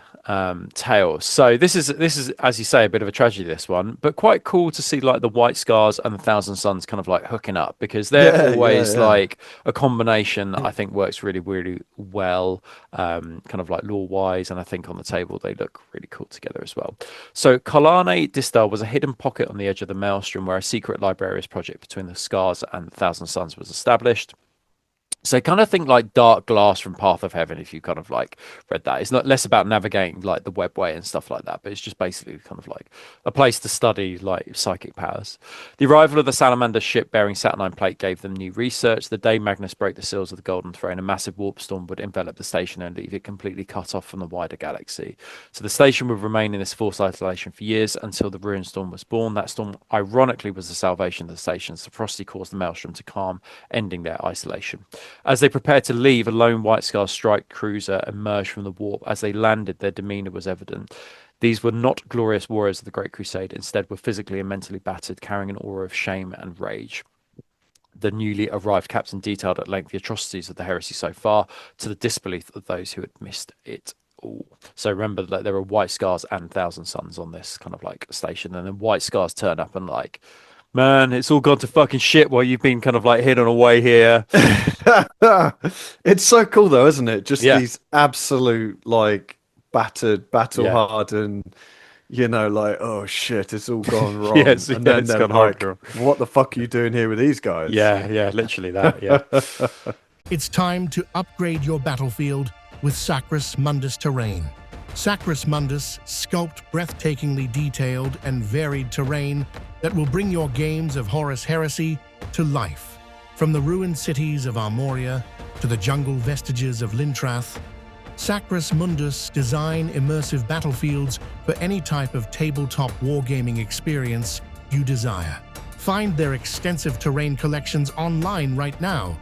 tale. So this is as you say a bit of a tragedy, this one, but quite cool to see like the White Scars and the Thousand Suns kind of like hooking up, because they're always like a combination that I think works really really well, kind of like lore wise, and I think on the table they look really cool together as well. So Kolarne-Distal was a hidden pocket on the edge of the Maelstrom where a secret librarious project between the Scars and the Thousand Suns was established. So kind of think like Dark Glass from Path of Heaven, if you kind of like read that. It's not less about navigating like the webway and stuff like that, but it's just basically kind of like a place to study like psychic powers. The arrival of the Salamander ship bearing Saturnine plate gave them new research. The day Magnus broke the seals of the Golden Throne, a massive warp storm would envelop the station and leave it completely cut off from the wider galaxy. So the station would remain in this forced isolation for years until the Ruin Storm was born. That storm, ironically, was the salvation of the station. So Frosty caused the Maelstrom to calm, ending their isolation. As they prepared to leave, a lone White Scar strike cruiser emerged from the warp. As they landed, their demeanor was evident. These were not glorious warriors of the Great Crusade. Instead, were physically and mentally battered, carrying an aura of shame and rage. The newly arrived captain detailed at length the atrocities of the heresy so far, to the disbelief of those who had missed it all. So remember that there are White Scars and Thousand Suns on this kind of like station, and then White Scars turn up and like, man, it's all gone to fucking shit while you've been kind of like hidden away here. It's so cool though, isn't it? Just these absolute like battered, battle hardened, you know, like, oh shit, it's all gone wrong. And then they're like, what the fuck are you doing here with these guys? Yeah, literally that, It's time to upgrade your battlefield with Sacrus Mundus terrain. Sacrus Mundus sculpt breathtakingly detailed and varied terrain that will bring your games of Horus Heresy to life. From the ruined cities of Armoria to the jungle vestiges of Lintrath, Sacrus Mundus design immersive battlefields for any type of tabletop wargaming experience you desire. Find their extensive terrain collections online right now.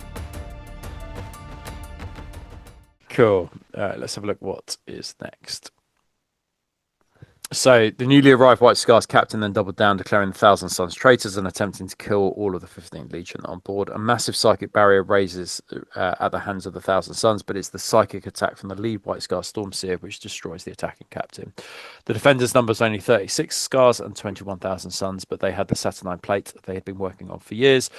Cool. Let's have a look what is next. So the newly arrived White Scars captain then doubled down, declaring the Thousand Sons traitors and attempting to kill all of the 15th Legion on board. A massive psychic barrier raises at the hands of the Thousand Sons, but it's the psychic attack from the lead White Scar Stormseer which destroys the attacking captain. The defenders' numbers only 36 Scars and 21,000 Sons, but they had the Saturnine plate they had been working on for years.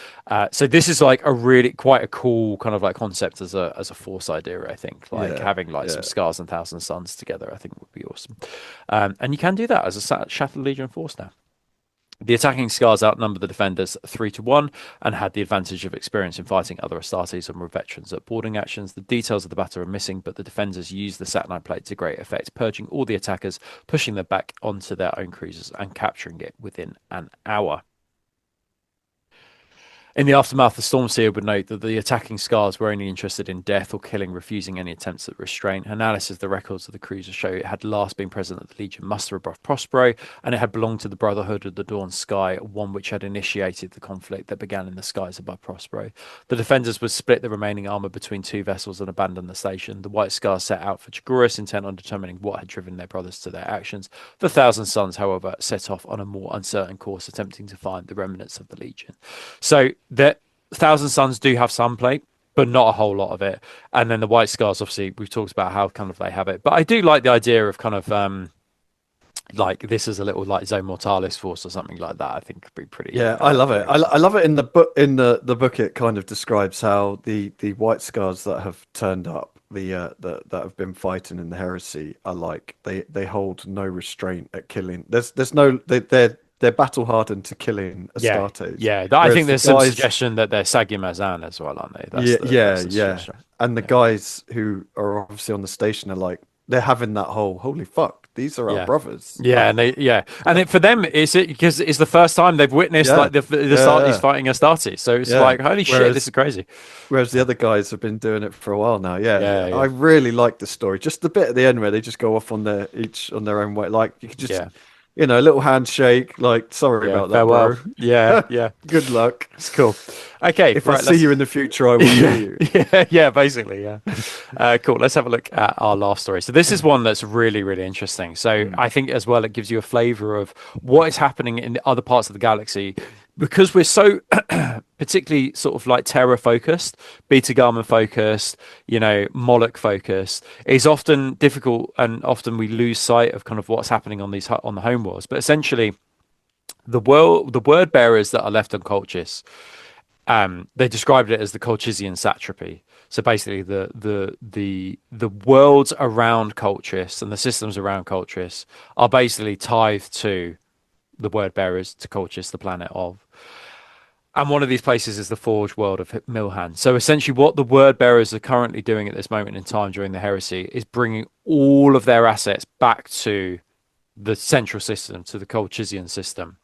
So this is like a really quite a cool kind of like concept as a force idea. I think like having like some Scars and Thousand Sons together, I think would be awesome. And you can do that as a Shattered Legion force now. The attacking Scars outnumbered the defenders 3-1 and had the advantage of experience in fighting other Astartes and were veterans at boarding actions. The details of the battle are missing, but the defenders used the Saturnine plate to great effect, purging all the attackers, pushing them back onto their own cruisers and capturing it within an hour. In the aftermath, the Stormseer would note that the attacking Scars were only interested in death or killing, refusing any attempts at restraint. Analysis of the records of the cruiser show it had last been present at the Legion muster above Prospero, and it had belonged to the Brotherhood of the Dawn Sky, one which had initiated the conflict that began in the skies above Prospero. The defenders would split the remaining armour between two vessels and abandon the station. The White Scars set out for Chagouris, intent on determining what had driven their brothers to their actions. The Thousand Sons, however, set off on a more uncertain course, attempting to find the remnants of the Legion. So the Thousand Sons do have some plate, but not a whole lot of it. And then the White Scars, obviously, we've talked about how kind of they have it. But I do like the idea of kind of like this is a little like Zone Mortalis force or something like that. I think could be pretty. Yeah, I love it. I love it in the book. In the book, it kind of describes how the White Scars that have turned up, that have been fighting in the heresy, are like they hold no restraint at killing. There's no they're battle hardened to killing Astartes. Yeah. I think there's some suggestion that they're Sagimazan as well, aren't they? That's And the guys who are obviously on the station are like, they're having that whole holy fuck, these are our brothers. And for them because it's the first time they've witnessed like the Astartes fighting Astartes, so it's like holy shit, this is crazy. Whereas the other guys have been doing it for a while now. I really like the story, just the bit at the end where they just go off on their own way, like you could just a little handshake, like, sorry about that, farewell. bro. Yeah. Good luck. It's cool. Okay. If I see you in the future, I will see you. Basically. Cool. Let's have a look at our last story. So this is one that's really, really interesting. So I think as well, it gives you a flavor of what is happening in the other parts of the galaxy, because we're so particularly sort of like Terra focused, Beta Gamma focused, Moloch focused. It's often difficult, and often we lose sight of kind of what's happening on the home worlds. But essentially, the word bearers that are left on Colchis, they described it as the Colchisian satrapy. So basically, the worlds around Colchis and the systems around Colchis are basically tithed to the word bearers, to Colchis, the planet of. And one of these places is the Forge world of Milhan. So essentially what the word bearers are currently doing at this moment in time during the heresy is bringing all of their assets back to the central system, to the Colchisian system.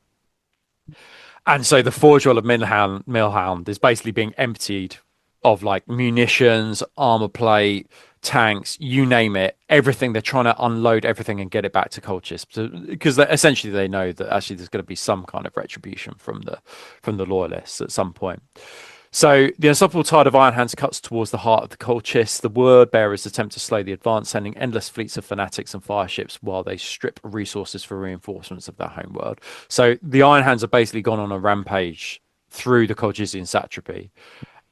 And so the Forge world of Milhan is basically being emptied of like munitions, armor plate, tanks, you name it, everything. They're trying to unload everything and get it back to Colchis, because essentially they know that actually there's going to be some kind of retribution from the loyalists at some point. So the unstoppable tide of Iron Hands cuts towards the heart of the Colchis. The word bearers attempt to slow the advance, sending endless fleets of fanatics and fire ships while they strip resources for reinforcements of their homeworld. So the Iron Hands have basically gone on a rampage through the Colchisian satrapy.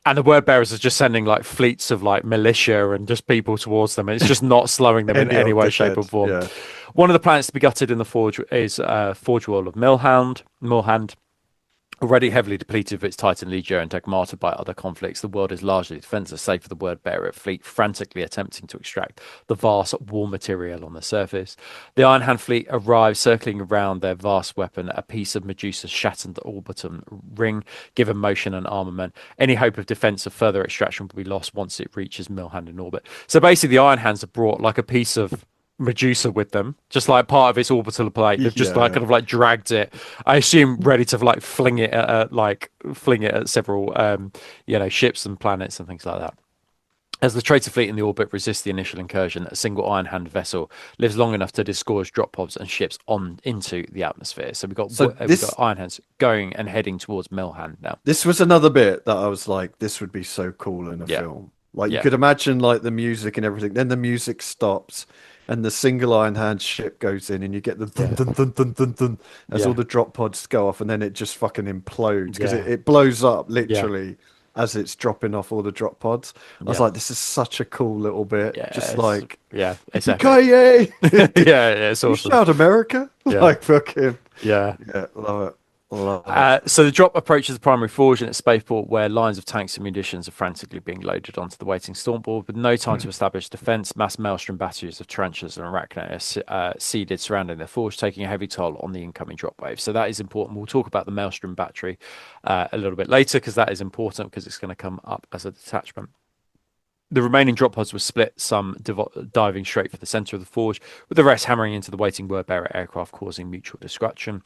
And the word bearers are just sending like fleets of like militia and just people towards them. It's just not slowing them in any way, shape, or form. Yeah. One of the planets to be gutted in the Forge is Forge World of Milhand. Already heavily depleted of its Titan Legio and dogmated by other conflicts, the world is largely defenseless, save for the word bearer fleet frantically attempting to extract the vast war material on the surface. The Iron Hand fleet arrives, circling around their vast weapon, a piece of Medusa's shattered orbitum ring, given motion and armament. Any hope of defense of further extraction will be lost once it reaches Milhand in orbit. So basically, the Iron Hands have brought like a piece of Medusa with them, just like part of its orbital plate. They've just kind of like dragged it, I assume, ready to like fling it at several ships and planets and things like that. As the traitor fleet in the orbit resists the initial incursion, a single Iron Hand vessel lives long enough to disgorge drop pods and ships on into the atmosphere. So we've got Iron Hands going and heading towards Milhand now. This was another bit that I was like, this would be so cool in a film. Like you could imagine like the music and everything. Then the music stops. and the single Iron Hand ship goes in, and you get the dun Yeah. dun dun dun dun dun as Yeah. all the drop pods go off, and then it just fucking implodes because Yeah. it blows up Yeah. literally as it's dropping off all the drop pods. I was Yeah. like, this is such a cool little bit, just Yes. like Yeah. It's epic. yippee Yeah. ki Yeah. It's You awesome. shout America, Yeah. like fucking Yeah. yeah, love it, love it. So the drop approaches the primary forge in its spaceport, where lines of tanks and munitions are frantically being loaded onto the waiting stormboard. With no time to establish defense, mass maelstrom batteries of tarantulas and arachnids seeded surrounding the forge, taking a heavy toll on the incoming drop wave. So that is important. We'll talk about the maelstrom battery a little bit later, because that is important, because it's going to come up as a detachment. The remaining drop pods were split, some diving straight for the center of the forge, with the rest hammering into the waiting word-bearer aircraft, causing mutual destruction.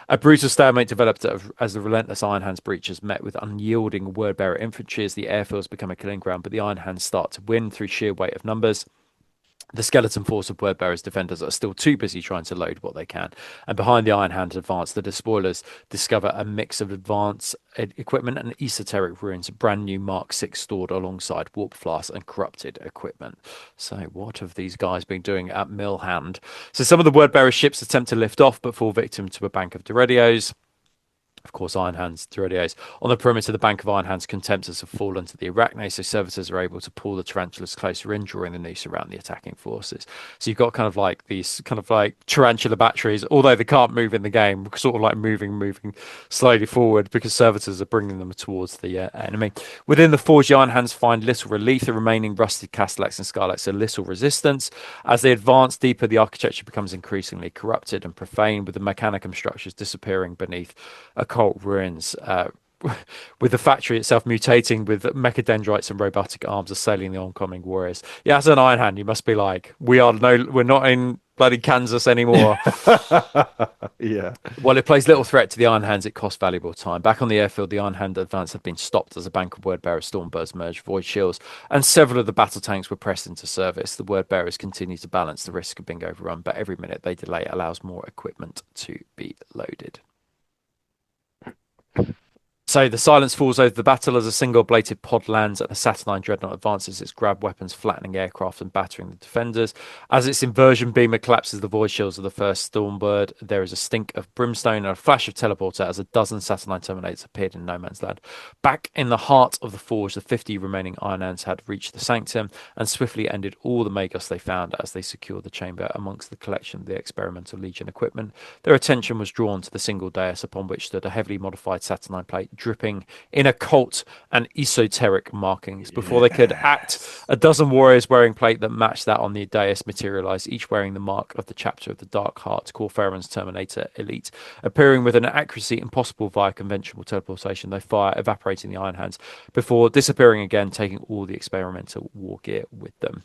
A brutal stalemate developed as the relentless Iron Hands breachers met with unyielding word-bearer infantry as the airfields become a killing ground, but the Iron Hands start to win through sheer weight of numbers. The skeleton force of Wordbearer's defenders are still too busy trying to load what they can. And behind the Iron Hand advance, the despoilers discover a mix of advanced equipment and esoteric ruins, brand new Mark 6 stored alongside warp flasks and corrupted equipment. So what have these guys been doing at Millhand? So some of the Wordbearer ships attempt to lift off, but fall victim to a bank of Deredios. Of course, Iron Hands, Deredios. On the perimeter, the bank of Iron Hands contemptors have fallen to the Arachne, so servitors are able to pull the tarantulas closer in, drawing the noose around the attacking forces. So you've got kind of like these kind of like tarantula batteries, although they can't move in the game, sort of like moving slowly forward, because servitors are bringing them towards the enemy. Within the forge, the Iron Hands find little relief. The remaining rusted Castellax and Scarlax are little resistance. As they advance deeper, the architecture becomes increasingly corrupted and profane, with the Mechanicum structures disappearing beneath occult ruins, with the factory itself mutating, with mechadendrites and robotic arms assailing the oncoming warriors. Yeah, as an Iron Hand, you must be like, we're not in bloody Kansas anymore. Yeah. While it plays little threat to the Iron Hands, it costs valuable time. Back on the airfield, the Iron Hand advance had been stopped as a bank of Wordbearer Stormbirds merged Void Shields, and several of the battle tanks were pressed into service. The Wordbearers continue to balance the risk of being overrun, but every minute they delay allows more equipment to be loaded. So the silence falls over the battle as a single belated pod lands and a Saturnine dreadnought advances its grab weapons, flattening aircraft and battering the defenders. As its inversion beamer collapses the void shields of the first Stormbird, there is a stink of brimstone and a flash of teleporter as a dozen Saturnine Terminators appeared in no man's land. Back in the heart of the forge, the 50 remaining Iron Hands had reached the sanctum and swiftly ended all the Magos they found as they secured the chamber amongst the collection of the experimental Legion equipment. Their attention was drawn to the single dais upon which stood a heavily modified Saturnine plate, dripping in occult and esoteric markings. Before they could act, a dozen warriors wearing plate that matched that on the dais materialized, each wearing the mark of the chapter of the Dark Heart, Corferan's Terminator Elite, appearing with an accuracy impossible via conventional teleportation. They fire, evaporating the Iron Hands before disappearing again, taking all the experimental war gear with them.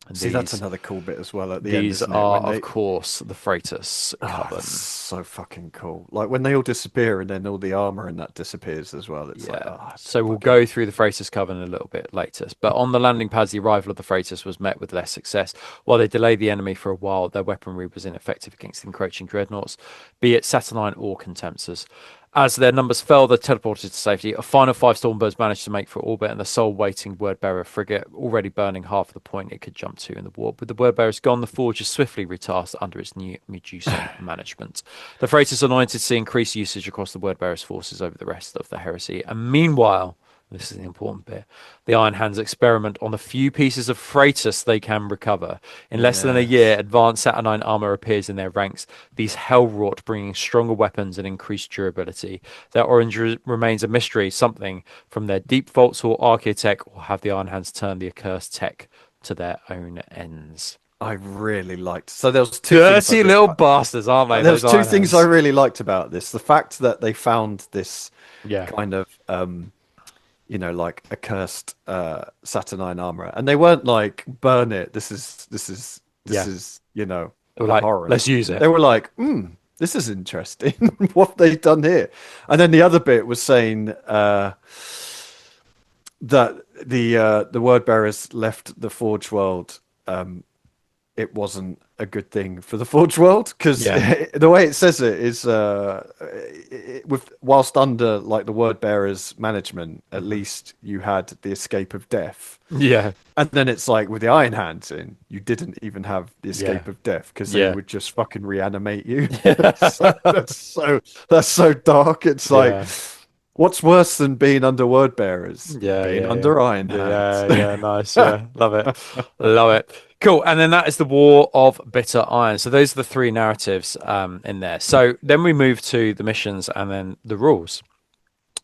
And See, that's another cool bit as well at the end. These are, of course, the Freightus Coven. So fucking cool. Like when they all disappear and then all the armor and that disappears as well. It's like, so we'll go through the Freightus Coven a little bit later. But on the landing pads, the arrival of the Freightus was met with less success. While they delayed the enemy for a while, their weaponry was ineffective against encroaching dreadnoughts, be it Saturnine or Contemptors. As their numbers fell, they teleported to safety. A final 5 Stormbirds managed to make for orbit, and the sole waiting Wordbearer frigate, already burning half of the point it could jump to in the warp. With the Wordbearers gone, the Forge is swiftly retasked under its new Medusa management. The Freightus Anointed see increased usage across the Wordbearers' forces over the rest of the heresy. And meanwhile, this is the important bit, the Iron Hands experiment on the few pieces of Freightus they can recover. In less than a year, advanced Saturnine armor appears in their ranks, these hell-wrought, bringing stronger weapons and increased durability. Their origin remains a mystery, something from their deep vaults or architech, or have the Iron Hands turned the accursed tech to their own ends. I really liked. So there was two dirty little bastards, aren't they? There's two things I really liked about this. The fact that they found this kind of like accursed Saturnine armor, and they weren't like, burn it. This is like, horror. Let's use it. They were like, this is interesting. What have they done here? And then the other bit was saying that the word bearers left the Forge world. It wasn't a good thing for the Forge world, because the way it says it is with whilst under like the word bearer's management, at least you had the escape of death. Yeah, And then it's like with the Iron Hands in, you didn't even have the yeah, escape of death because they yeah, would just fucking reanimate you. So yeah, that's so dark. It's like, yeah, what's worse than being under word bearers? yeah, Being yeah, yeah, under Iron Hands. yeah, yeah. Nice, yeah, love it, love it. Cool. And then that is the War of Bitter Iron. So those are the three narratives in there. So then we move to the missions and then the rules.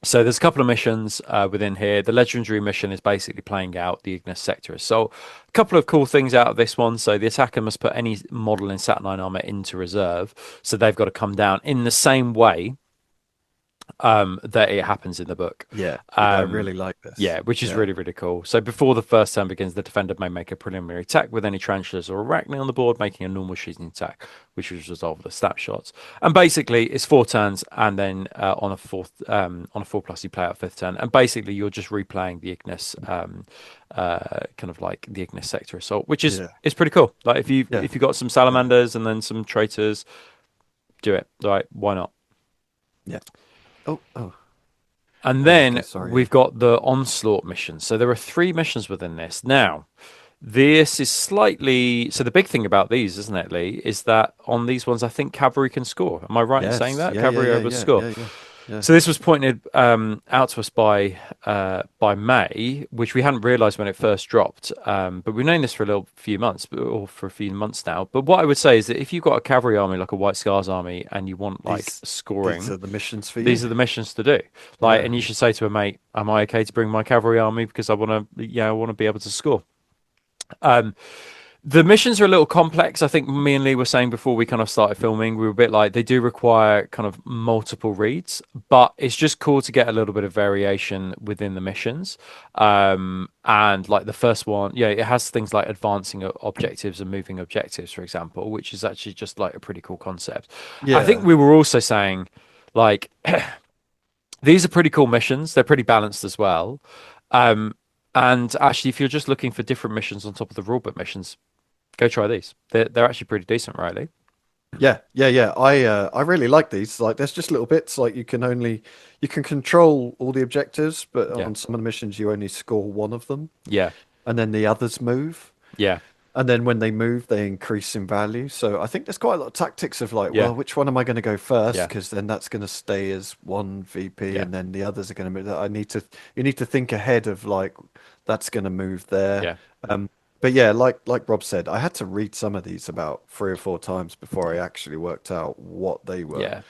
So there's a couple of missions within here. The legendary mission is basically playing out the Ignis Sector Assault. A couple of cool things out of this one. So the attacker must put any model in Saturnine armor into reserve. So they've got to come down in the same way that it happens in the book. Yeah, I really like this. Yeah, which is Yeah. really, really cool. So before the first turn begins, the defender may make a preliminary attack with any tarantulas or arachne on the board, making a normal shooting attack, which will resolve the stat shots. And basically, it's 4 turns, and then on a 4+, you play out fifth turn, and basically you're just replaying the Ignis, kind of like the Ignis Sector Assault, which is pretty cool. Like if you got some salamanders and then some traitors, do it. Right? Why not? Yeah. Oh. And then sorry. we've got the onslaught mission. So there are 3 missions within this. Now, this is slightly. So the big thing about these, isn't it, Lee, is that on these ones, I think cavalry can score. Am I right in saying that? Cavalry able to score. Yeah. So this was pointed out to us by May, which we hadn't realised when it first dropped. But we've known this for a few months, or for a few months now. But what I would say is that if you've got a cavalry army like a White Scars army, and you want like scoring, These are the missions for you. these are the missions to do. Like, and you should say to a mate, "Am I okay to bring my cavalry army because I want to, I want to be able to score." The missions are a little complex. I think me and Lee were saying before we kind of started filming, we were a bit like they do require kind of multiple reads, but it's just cool to get a little bit of variation within the missions. And like the first one, it has things like advancing objectives and moving objectives, for example, which is actually just like a pretty cool concept. Yeah. I think we were also saying like these are pretty cool missions. They're pretty balanced as well. And actually, if you're just looking for different missions on top of the rulebook missions, go try these. They're actually pretty decent, right, Yeah. I really like these. Like, there's just little bits like you can control all the objectives, but on some of the missions you only score one of them. Yeah. And then the others move. Yeah. And then when they move, they increase in value. So I think there's quite a lot of tactics of like, well, which one am I going to go first? Yeah. Because then that's going to stay as one VP, and then the others are going to move. You need to think ahead of like that's going to move there. Yeah. But yeah, like Rob said, I had to read some of these about 3 or 4 times before I actually worked out what they were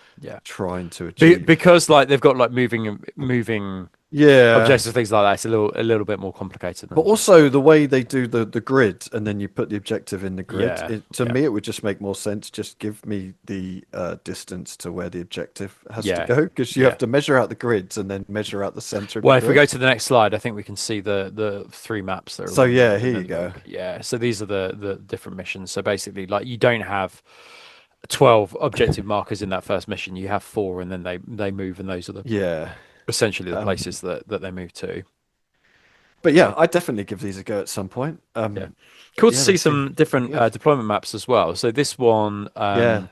trying to achieve. Because like they've got like moving objectives and things like that. It's a little bit more complicated. But also the way they do the grid, and then you put the objective in the grid. Yeah. Me, it would just make more sense. Just give me the distance to where the objective has to Yeah. go, because you have to measure out the grids and then measure out the center. Of Well, the if we grid. go to the next slide, I think we can see the 3 maps that are. So yeah, here you go. Yeah. So these are the different missions. So basically, like you don't have 12 objective markers in that first mission. You have 4, and then they move, and those are essentially the places that they move to. But yeah, I definitely give these a go at some point. Cool to see some different deployment maps as well. So this one, the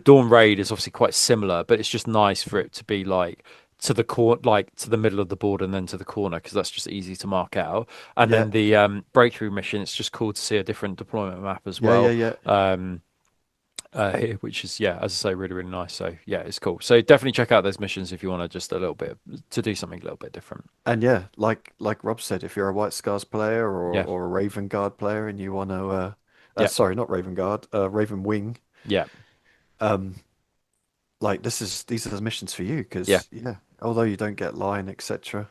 Dawn Raid is obviously quite similar, but it's just nice for it to be like to the like to the middle of the board and then to the corner, because that's just easy to mark out. And then the Breakthrough mission, it's just cool to see a different deployment map as well. Here, which is as I say, really, really nice. So it's cool. So definitely check out those missions if you want to just a little bit to do something a little bit different. And like Rob said, if you're a White Scars player or a Raven Guard player and you want to, sorry, not Raven Guard, Raven Wing. Yeah. Like these are the missions for you, because although you don't get line, etc.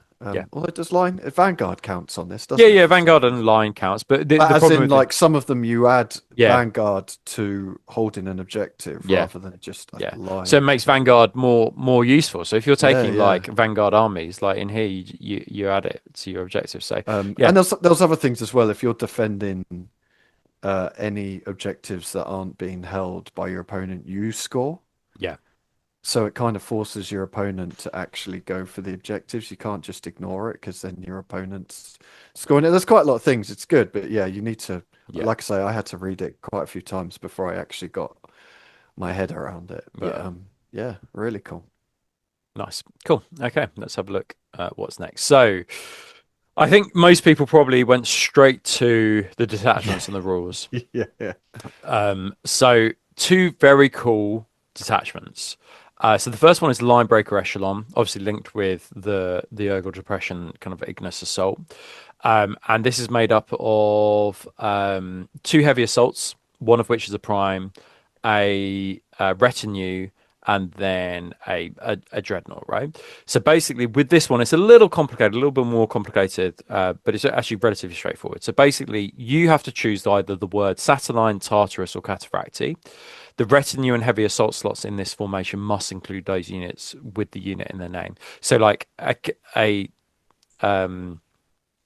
Although does line Vanguard counts on this, doesn't it? Yeah, Vanguard and line counts, but the as problem in like some of them you add Vanguard to holding an objective rather than just like line. So it makes Vanguard more useful. So if you're taking like Vanguard armies, like in here, you add it to your objective. So and there's other things as well. If you're defending any objectives that aren't being held by your opponent, you score. Yeah. So it kind of forces your opponent to actually go for the objectives. You can't just ignore it, because then your opponent's scoring it. There's quite a lot of things. It's good, but you need to, like I say, I had to read it quite a few times before I actually got my head around it. But really cool. Nice. Cool. Okay, let's have a look at what's next. So, I think most people probably went straight to the Yeah. detachments and the rules. Yeah. So two very cool detachments. So the first one is Linebreaker Echelon, obviously linked with the Urgal Depression kind of Ignis Assault. And this is made up of two heavy assaults, one of which is a prime, a retinue, and then a dreadnought, right? So basically, with this one, it's a little complicated, a little bit more complicated, but it's actually relatively straightforward. So basically, you have to choose either the word Saturnine, Tartarus, or Cataphracti. The retinue and heavy assault slots in this formation must include those units with the unit in their name. So, like um,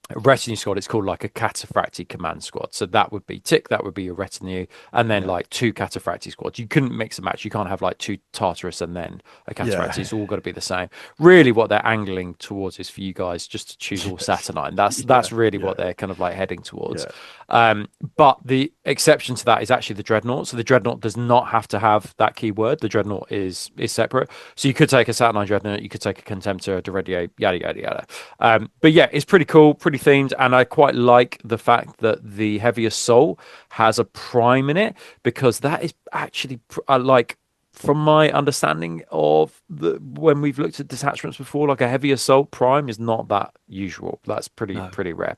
a retinue squad, it's called like a cataphracti command squad. So that would be tick, that would be a retinue, and then Yeah. like two cataphracti squads. You couldn't mix and match. You can't have like two Tartarus and then a cataphracti. Yeah. It's all got to be the same. Really, what they're angling towards is for you guys just to choose all Yes. Saturnine. That's Yeah. really what Yeah. they're kind of like heading towards. Yeah. But the exception to that is actually the dreadnought. So the dreadnought does not have to have that keyword. The dreadnought is separate. So you could take a Saturnine dreadnought, you could take a Contemptor, a Deredio, yada yada yada. But yeah, it's pretty cool, pretty themed, and I quite like the fact that the heavy assault has a prime in it because that is actually like from my understanding of the when we've looked at detachments before, like a heavy assault prime is not that usual. That's No. pretty rare.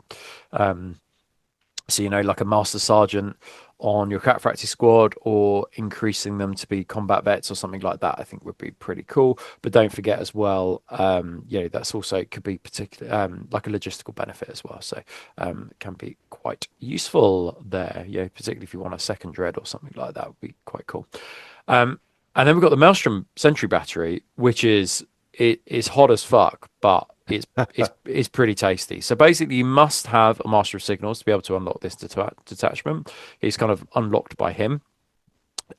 So, like a master sergeant on your cataphracti squad or increasing them to be combat vets or something like that, I think would be pretty cool. But don't forget as well, that's also could be particular like a logistical benefit as well. So it can be quite useful there, particularly if you want a second dread or something like that would be quite cool. And then we've got the Maelstrom Sentry Battery, which is hot as fuck, but it's pretty tasty. So basically, you must have a Master of Signals to be able to unlock this detachment. It's kind of unlocked by him.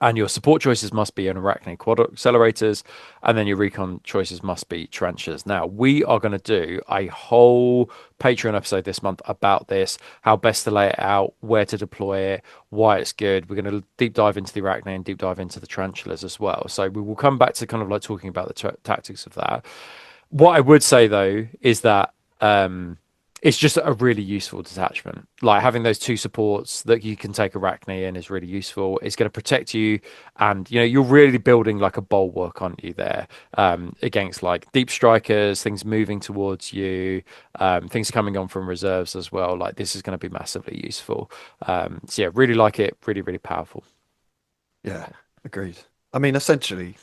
And your support choices must be an Arachne quad accelerators, and then your recon choices must be trenchers. Now, we are going to do a whole Patreon episode this month about this, how best to lay it out, where to deploy it, why it's good. We're going to deep dive into the Arachne and deep dive into the tarantulas as well. So we will come back to kind of like talking about the tactics of that. What I would say though is that it's just a really useful detachment. Like having those two supports that you can take Arachne in is really useful. It's going to protect you, and you're really building like a bulwark, aren't you? There against like deep strikers, things moving towards you, things coming on from reserves as well. Like this is going to be massively useful. So yeah, really like it. Really, really powerful. Yeah. Agreed. I mean, essentially,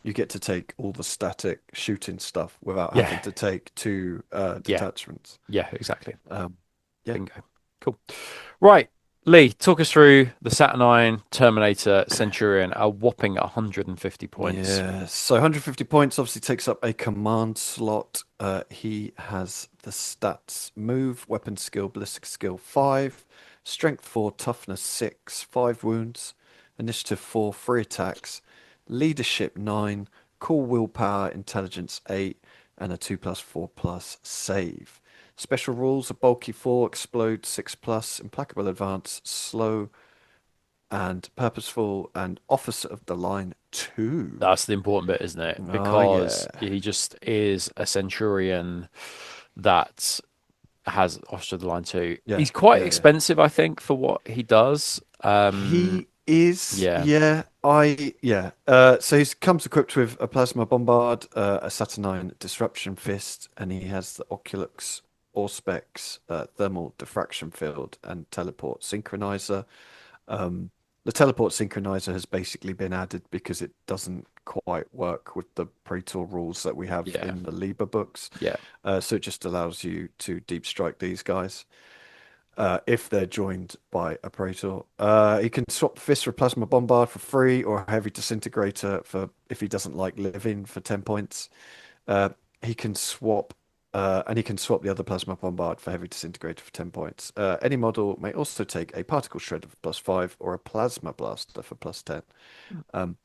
you get to take all the static shooting stuff without having Yeah, to take two yeah, detachments. yeah, exactly. Um, yeah. Bingo. Cool. Right. Lee, talk us through the Saturnine Terminator Centurion, a whopping 150 points. Yeah. So 150 points obviously takes up a command slot. He has the stats move, weapon skill, ballistic skill 5, strength 4, toughness 6, 5 wounds, initiative 4, 3 attacks, leadership 9, cool willpower, intelligence 8, and a 2+4+ save. Special rules: a bulky 4, explode 6+, implacable advance, slow and purposeful, and officer of the line 2. That's the important bit, isn't it? Oh Because yeah. he just is a Centurion that has Officer of the Line too. Yeah, He's quite yeah, yeah. expensive, I think, for what he does. He is, Yeah, yeah. So he comes equipped with a plasma bombard, a Saturnine disruption fist, and he has the Oculux Auspex thermal diffraction field and teleport synchronizer. The teleport synchronizer has basically been added because it doesn't quite work with the Praetor rules that we have yeah, in the Liber books. yeah, So it just allows you to deep strike these guys if they're joined by a Praetor. He can swap Fist for Plasma Bombard for free, or a Heavy Disintegrator for if he doesn't like living for 10 points. Uh, he can swap and he can swap the other Plasma Bombard for Heavy Disintegrator for 10 points. Any model may also take a Particle Shredder for +5 or a Plasma Blaster for +10. Um,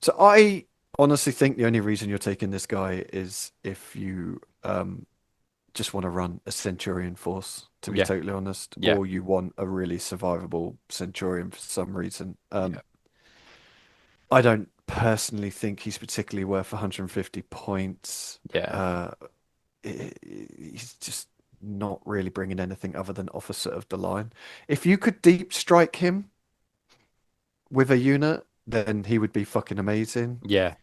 so I honestly think the only reason you're taking this guy is if you just want to run a Centurion force, to be yeah, totally honest, yeah, or you want a really survivable Centurion for some reason. yeah. I don't personally think he's particularly worth 150 points. Yeah. He's just not really bringing anything other than Officer of the Line. If you could deep strike him with a unit, then he would be fucking amazing. Yeah.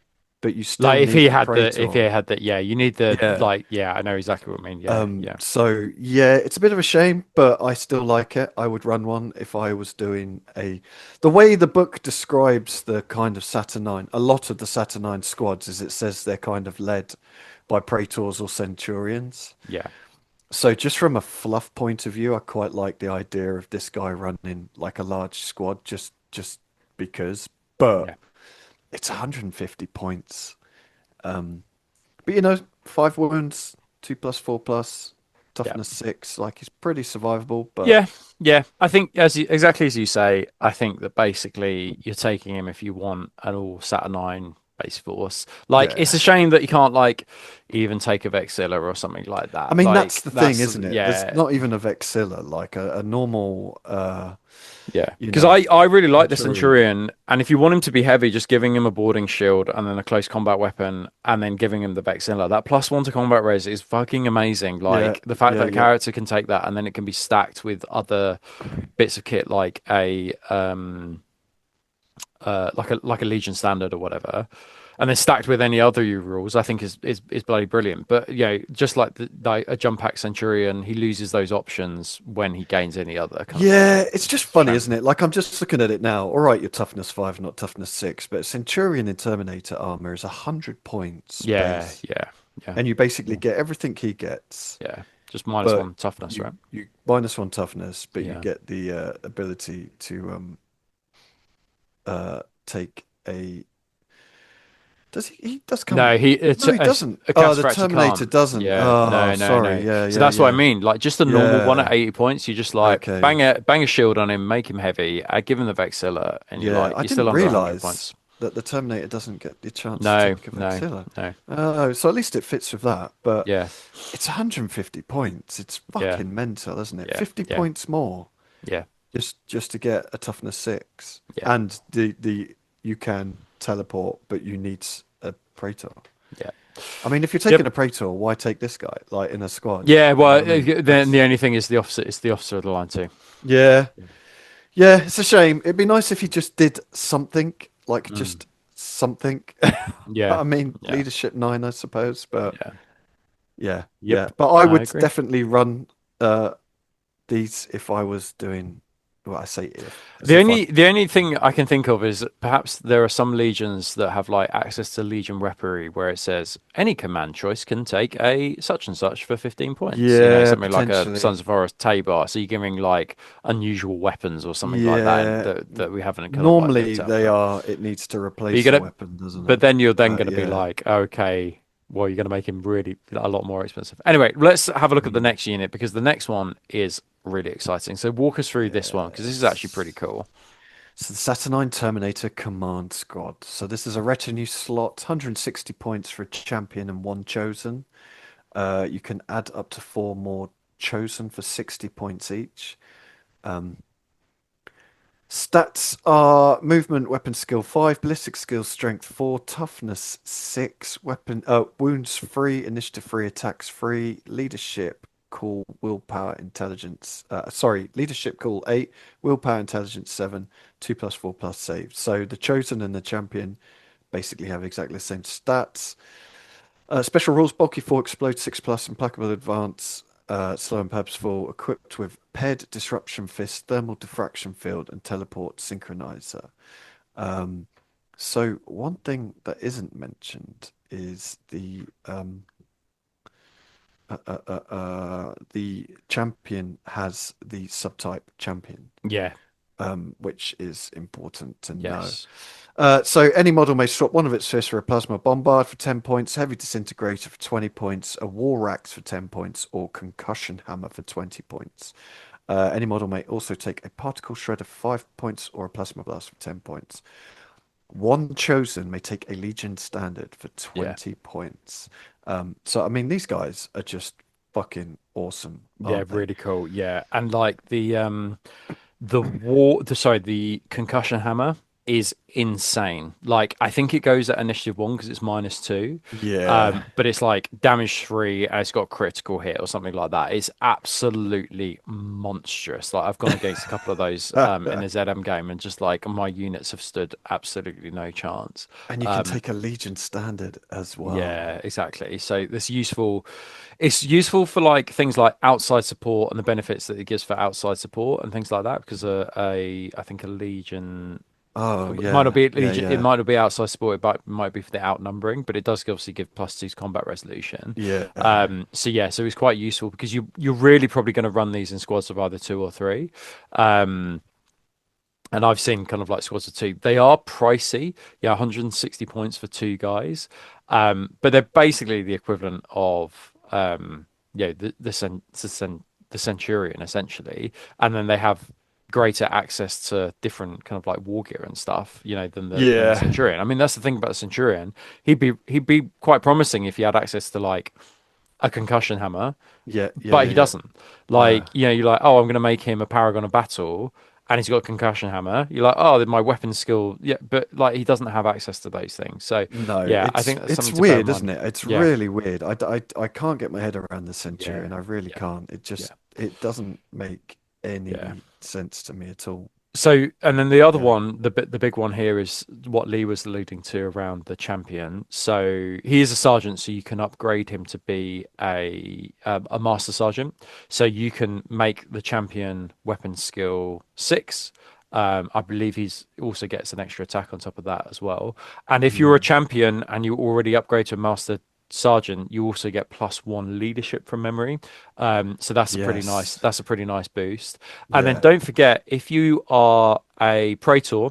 But you still Like if need he the had if he Praetor. had that, yeah, you need the Yeah. like, yeah, I know exactly what I mean. Yeah, yeah, So yeah, it's a bit of a shame, but I still like it. I would run one if I was doing the way the book describes the kind of Saturnine, a lot of the Saturnine squads is it says they're kind of led by Praetors or Centurions. yeah, So just from a fluff point of view, I quite like the idea of this guy running like a large squad just because. But yeah, it's 150 points. But 5 wounds, 2+4+, yeah. toughness 6, like he's pretty survivable, but Yeah, yeah. I think exactly as you say, I think that basically you're taking him if you want an all Saturnine base force. Like it's yeah. a shame that you can't like even take a Vexilla or something like I that. mean that's Like the thing, that's isn't it? There's yeah, not even a Vexilla, like a normal yeah. you Because know, I really like the Centurion. Centurion, and if you want him to be heavy, just giving him a boarding shield and then a close combat weapon, and then giving him the Vexilla. That +1 to combat res is fucking amazing. Yeah, Like the fact yeah, that a yeah. character can take that and then it can be stacked with other bits of kit like a Legion standard or whatever, and then stacked with any other U rules, I think is bloody brilliant. But just like like a jump pack Centurion, he loses those options when he gains any other kind of Yeah, weapon. it's just It's a funny, shame. isn't it? Like I'm just looking at it now. All right, you're toughness 5, not toughness 6, but Centurion in Terminator armor is 100 points Yeah, base. yeah, yeah, And you basically get everything he gets. yeah. Just minus But one toughness, you right? you -1 toughness, but you Yeah. get the ability to take a. Does he does come? No, No, he doesn't. a Oh, cast the fracture Terminator can't. doesn't. Yeah, Oh, no, no, sorry. no. Yeah, So yeah, that's what I yeah, mean. Like just a normal one at yeah. 80 points, you just like Okay. bang a shield on him, make him heavy, give him the Vexilla, and Yeah, I you're still didn't under 100 realize points. that the Terminator doesn't get the chance to No, take a no, Vexilla. no. Oh, so at least it fits with that. But Yeah, it's 150 points. It's yeah, fucking mental, isn't it? yeah, 50 yeah, points more yeah, just to get a toughness 6, yeah, and the you can teleport, but you need a Praetor. yeah. I mean, if you're Yep. taking a Praetor, why take this guy like in a squad? Yeah, You know well, what I mean? then the That's only thing is the officer. It's the officer of the line too. yeah, yeah. It's a shame. It'd be nice if he just did something, like Mm. just something. Yeah, I mean, yeah, leadership 9, I suppose, but yeah. yeah, yeah. Yep, But I I would agree. definitely run these if I was doing. Well, I say if, as if I'm. The only thing I can think of is perhaps there are some legions that have like access to Legion Reparee where it says any command choice can take a such and such for 15 points. Yeah, Something like a potentially. Sons of Horus Tabor. So you're giving like unusual weapons or something like that Yeah. that we haven't kind of like Normally picked up. they But are. It needs to you're replace a gonna weapon, doesn't but it? then you're then But gonna be yeah. like, okay, well you're gonna make him really a lot more expensive. Anyway, let's have a look at the Mm. next unit because the next one is really exciting. So walk us through this one because this is actually pretty Yes. cool. So the Saturnine Terminator Command Squad. So this is a retinue slot, 160 points for a champion and 1 chosen. You can add up to 4 more chosen for 60 points each. Stats are movement, weapon skill 5, ballistic skill strength 4, toughness 6, weapon wounds free, initiative free, attacks free, leadership cool, willpower, intelligence. Leadership cool 8, willpower, intelligence 7, 2+4+ save. So the chosen and the champion basically have exactly the same stats. Special rules: bulky 4, explode 6+, implacable advance, slow and purposeful, equipped with ped, disruption fist, thermal diffraction field, and teleport synchronizer. So one thing that isn't mentioned is the champion has the subtype champion, Yeah. which is important to know. Yes. So any model may swap one of its fists for a plasma bombard for 10 points, heavy disintegrator for 20 points, a war axe for 10 points, or concussion hammer for 20 points. Any model may also take a particle shredder for 5 points or a plasma blast for 10 points. One chosen may take a Legion standard for Yeah. 20 points. So I mean, these guys are just fucking awesome, Yeah, aren't they? really cool. Yeah. And like the concussion hammer is insane. Like, I think it goes at initiative 1 because it's -2. Yeah. But it's like damage 3 and it's got critical hit or something like that. It's absolutely monstrous. Like, I've gone against a couple of those in a ZM game, and just like my units have stood absolutely no chance. And you can take a Legion standard as Yeah, well. exactly. So this useful. It's useful for like things like outside support and the benefits that it gives for outside support and things like that. Because I think a Legion, Oh it might not yeah, be yeah, Legion, it yeah, might not be outside support. It might be for the outnumbering, but it does obviously give +2 combat resolution. yeah, So yeah, so it's quite useful because you're really probably going to run these in squads of either 2 or 3. Um, and I've seen kind of like squads of 2. They are pricey. Yeah, 160 points for 2 guys. But they're basically the equivalent of the Centurion essentially. And then they have greater access to different kind of like war gear and stuff, than the yeah, Centurion. I mean, that's the thing about the Centurion. He'd be quite promising if he had access to like a concussion hammer, yeah, yeah, but yeah, he yeah. doesn't. No, Like, you're like, oh, I'm going to make him a paragon of battle, and he's got a concussion hammer. You're like, oh, my weapon skill, yeah, but like he doesn't have access to those things. So, no, yeah, I think that's it's something to bear in weird, isn't mind. it? It's Yeah, really weird. I can't get my head around the yeah, Centurion. I really yeah, can't. It yeah, just it doesn't make yeah. any sense to me at all. So, and then the other Yeah, one, the big one here is what Lee was alluding to around the champion. So he is a sergeant, so you can upgrade him to be a master sergeant. So you can make the champion weapon skill 6. I believe he's also gets an extra attack on top of that as well. And if you're a yeah, champion and you already upgrade to a master sergeant, you also get +1 leadership from memory. So that's a pretty nice. yes, That's a pretty nice boost. And then yeah, don't forget, if you are a Praetor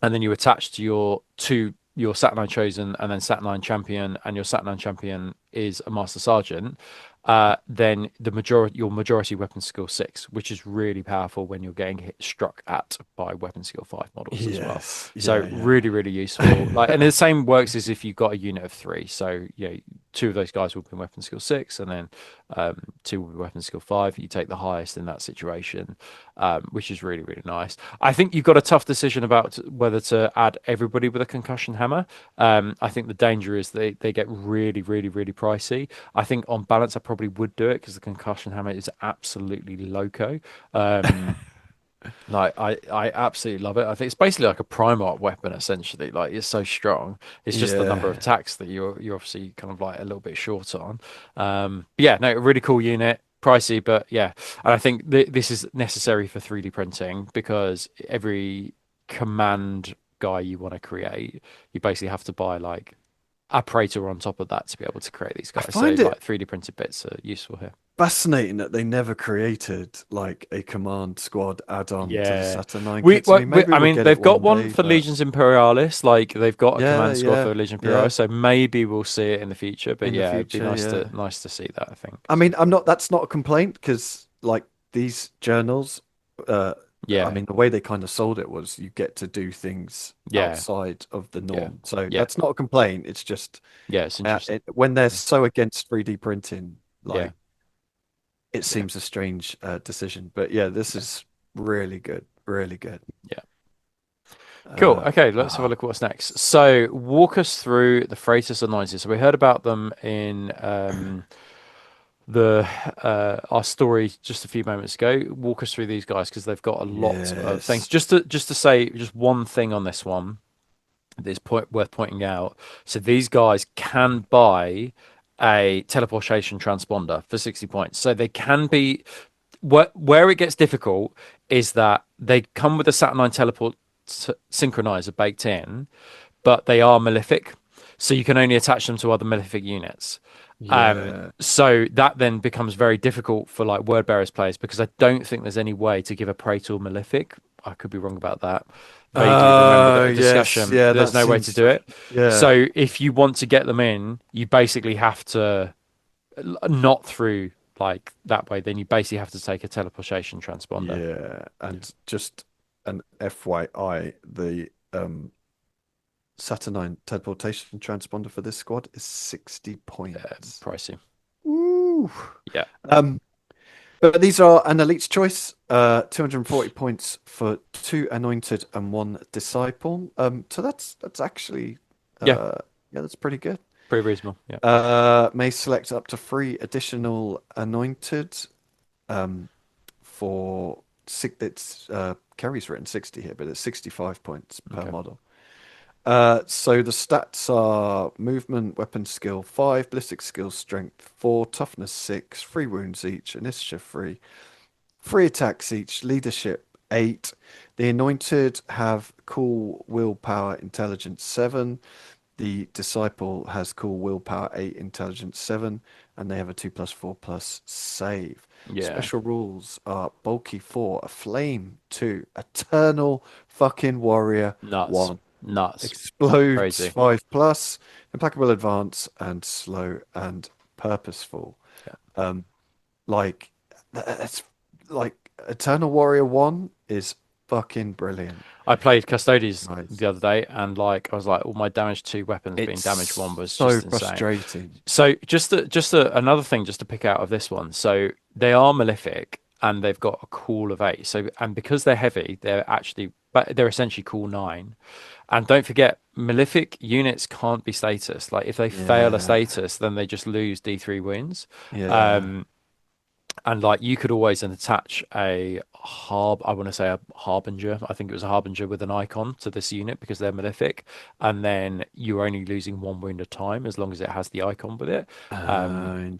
and then you attach to your Saturnine chosen and then Saturnine champion, and your Saturnine champion is a Master Sergeant, then your majority weapon skill 6, which is really powerful when you're getting struck at by weapon skill 5 models as well. yes, So yeah, yeah, really, really useful. Like, and the same works as if you've got a unit of 3. So yeah, 2 of those guys will be weapon skill 6, and then 2 will be weapon skill 5. You take the highest in that situation, which is really, really nice. I think you've got a tough decision about whether to add everybody with a concussion hammer. I think the danger is they get really, really, really pricey. I think on balance, I probably would do it because the concussion hammer is absolutely loco. Um, like I absolutely love it. I think it's basically like a Primarch weapon essentially. Like, it's so strong. It's just the number of yeah. attacks that you're obviously kind of like a little bit short on. But yeah, no, a really cool unit. Pricey, but yeah. And I think this is necessary for 3D printing because every command guy you want to create, you basically have to buy like a Praetor on top of that to be able to create these I guys. So find it like 3D printed bits are useful here. fascinating that they never created like a command squad add-on to the Yeah, Saturnine kits. I mean, maybe I we'll mean, get it they've got one one day, for but Legions Imperialis. Like, they've got a yeah, command squad yeah, for Legion yeah, Imperialis, so maybe we'll see it in the future. But in the yeah, it'd be future, yeah. nice to see that, I think. I So mean, I'm not. That's not a complaint because like these journals, uh, I yeah, mean, the way they kind of sold it was you get to do things yeah, outside of the yeah, norm. So yeah, that's not a complaint. It's just yeah. It's interesting. when they're Yeah, so against 3D printing, yeah, like it yeah, seems a strange decision. But yeah, this yeah. is really good, really good. Yeah. Cool. Uh, Okay, let's have a ah, look at what's next. So, walk us through the Freightus Anointed. So, we heard about them in the our story just a few moments ago. Walk us through these guys because they've got a lot of things. yes, Just to say just one thing on this one that's worth pointing out. So these guys can buy a teleportation transponder for 60 points. So they can be where it gets difficult is that they come with a Saturnine teleport synchronizer baked in, but they are malefic. So you can only attach them to other malefic units. yeah. So that then becomes very difficult for like word bearers players because I don't think there's any way to give a Praetor malefic. I could be wrong about that. Vaguely remember Oh, the yes, discussion. yeah. There's That no way to seems, do it. yeah, So if you want to get them in, you basically have to not through like that way. Then you basically have to take a teleportation transponder. yeah. Yeah, And just an FYI, the Saturnine teleportation transponder for this squad is 60 points. pricey. Ooh. Yeah, Um, But these are an elite's choice. 240 points for 2 anointed and 1 disciple. So that's actually Yeah, yeah, that's pretty good. pretty reasonable. Yeah. May select up to 3 additional anointed for six. It's Kerry's written 60 here, but it's 65 points per Okay. model. So the stats are movement, weapon skill 5, ballistic skill strength 4, toughness 6, 3 wounds each, initiative 3, 3 attacks each, leadership 8. The anointed have cool willpower intelligence 7. The disciple has cool willpower 8, intelligence 7, and they have a 2+4+ save. Yeah. Special rules are bulky 4, a flame 2, eternal fucking warrior Nuts. 1. Nuts. Explodes Crazy. 5+, implacable advance, and slow and purposeful. Yeah. Like that's like Eternal Warrior 1 is fucking brilliant. I played Custodes Nice. the other day, and like I was like, all my damage 2 weapons being It's damage 1 was so just insane. frustrating. So another thing just to pick out of this one. So they are malefic and they've got a cool of 8. So and because they're heavy, but they're essentially cool 9. And don't forget, malefic units can't be status. Like if they fail a Yeah. status, then they just lose D3 wounds. Yeah. Um, and like you could always then attach I want to say a harbinger. I think it was a harbinger with an icon to this unit because they're malefic, and then you're only losing 1 wound at a time as long as it has the icon with it,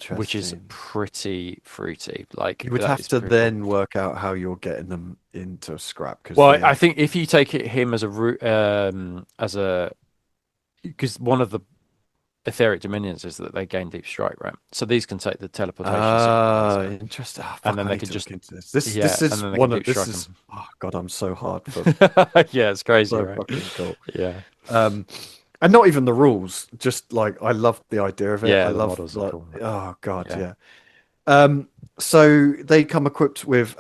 which is Interesting. pretty fruity. Like You would that have is to pretty cool. then work out how you're getting them into a scrap because Well, they I are. think if you take him as a root, as a because one of the etheric dominions is that they gain deep strike, right? So these can take the teleportation Ah, synchronizer, interesting. Ah, and fuck, then I they need can to look just into this. This yeah, this and is then they can one of deep this strike is them. oh God, I'm so hard for Yeah, it's crazy, so right? fucking cool. Yeah. Um, and not even the rules, just like I love the idea of it. I Yeah, the love models are like cool. oh God, Yeah. yeah. So they come equipped with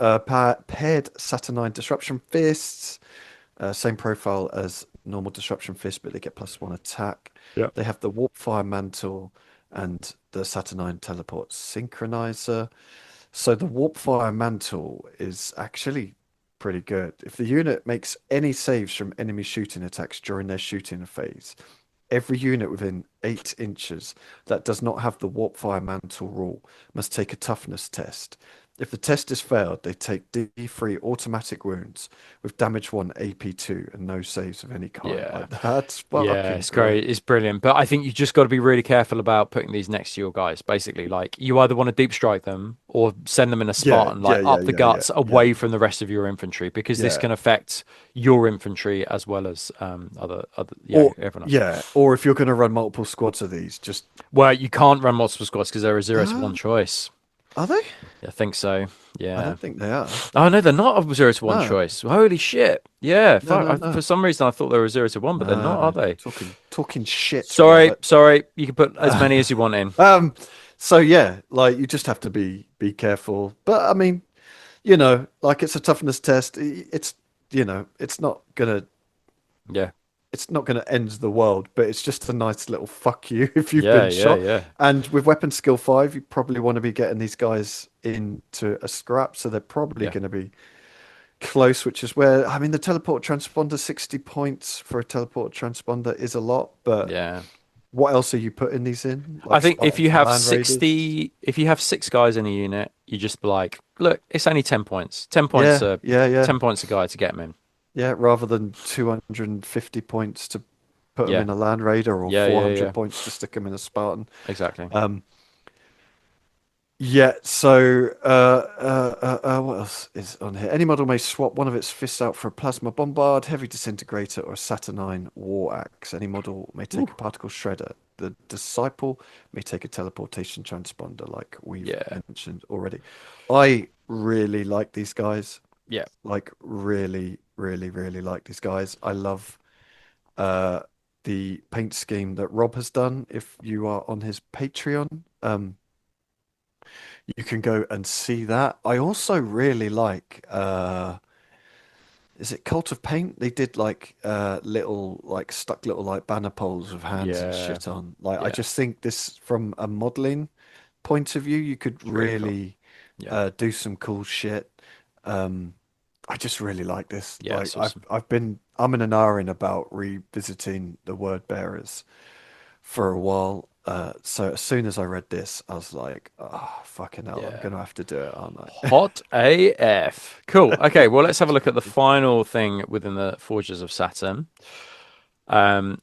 paired Saturnine disruption fists, same profile as normal disruption fist, but they get +1 attack. Yeah. They have the warp fire mantle and the Saturnine teleport synchronizer. So the warp fire mantle is actually pretty good. If the unit makes any saves from enemy shooting attacks during their shooting phase, every unit within 8 inches that does not have the warp fire mantle rule must take a toughness test. If the test is failed, they take D3 automatic wounds with damage 1 AP2 and no saves of any kind. Yeah. Like that's Yeah, fucking it's great. great. It's brilliant. But I think you just got to be really careful about putting these next to your guys. Basically, like you either want to deep strike them or send them in a Yeah, Spartan, like yeah, yeah, up the yeah, yeah, guts yeah, away from the rest of your infantry, because this yeah. can affect your infantry as well as Or everyone else. yeah, or if you're going to run multiple squads of these, just Well, you can't run multiple squads because they're a 0 to 1 uh, choice. are they? I think so. I Yeah. don't think they are. Oh no, they're not a 0 to 1 No, choice. Holy shit! Yeah, no, fuck. no, For no, some reason, I thought they were 0 to 1, but they're not, are no. they? Talking shit, Sorry, Robert. sorry. You can put as many as you want in. Um, so yeah, like you just have to be careful. But I mean, like it's a toughness test. It's Yeah, it's not gonna end the world, but it's just a nice little fuck you if you've yeah, been yeah, shot. yeah, And with weapon skill 5, you probably want to be getting these guys into a scrap, so they're probably yeah, going to be close, which is where I mean the teleport transponder 60 points for a teleport transponder is a lot, but yeah. what else are you putting these in? I Like think if Spartans you and have Land Raiders? 60, if you have 6 guys in a unit, you just be like, look, it's only 10 points. 10 points Yeah, a yeah, yeah. 10 points a guy to get them in. Yeah, rather than 250 points to put them Yeah, in a Land Raider or yeah, yeah, 400 yeah. points to stick them in a Spartan. Exactly. Um, yeah, so what else is on here? Any model may swap one of its fists out for a plasma bombard, heavy disintegrator, or a Saturnine war axe. Any model may take a Ooh. particle shredder. The disciple may take a teleportation transponder, like we've Yeah, mentioned already. I really like these guys. yeah, Like really, really, really like these guys. I love uh the paint scheme that Rob has done. If you are on his Patreon, you can go and see that. I also really like is it Cult of Paint? They did like little like stuck little like banner poles with hands and yeah, shit on. Like I yeah. just think this from a modeling point of view, you could It's really cool. really Yeah. do some cool shit. Um, I just really like this. Yeah, Like it's awesome. I'm in an hour in about revisiting the word bearers for a while. So as soon as I read this, I was like, oh, fucking hell, I'm Yeah. gonna have to do it, aren't I? Hot AF. Cool. Okay, well, let's have a look at the final thing within the Forges of Saturn,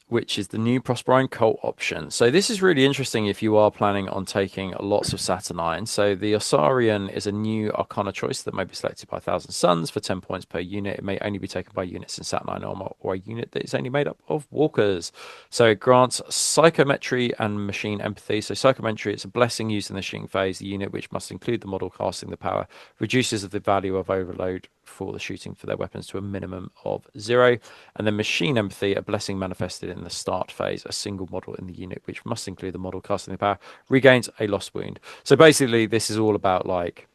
which is the new Prosperine cult option. So this is really interesting if you are planning on taking lots of Saturnine. So the Osarian is a new Arcana choice that may be selected by 1,000 Suns for 10 points per unit. It may only be taken by units in Saturnine armor or a unit that is only made up of walkers. So it grants psychometry and machine empathy. So psychometry, it's a blessing used in the shooting phase. The unit, which must include the model casting the power, reduces the value of overload for the shooting for their weapons to a minimum of 0. And then machine empathy, a blessing manifested in the start phase. A single model in the unit, which must include the model casting the power, regains a lost wound. So basically, this is all about like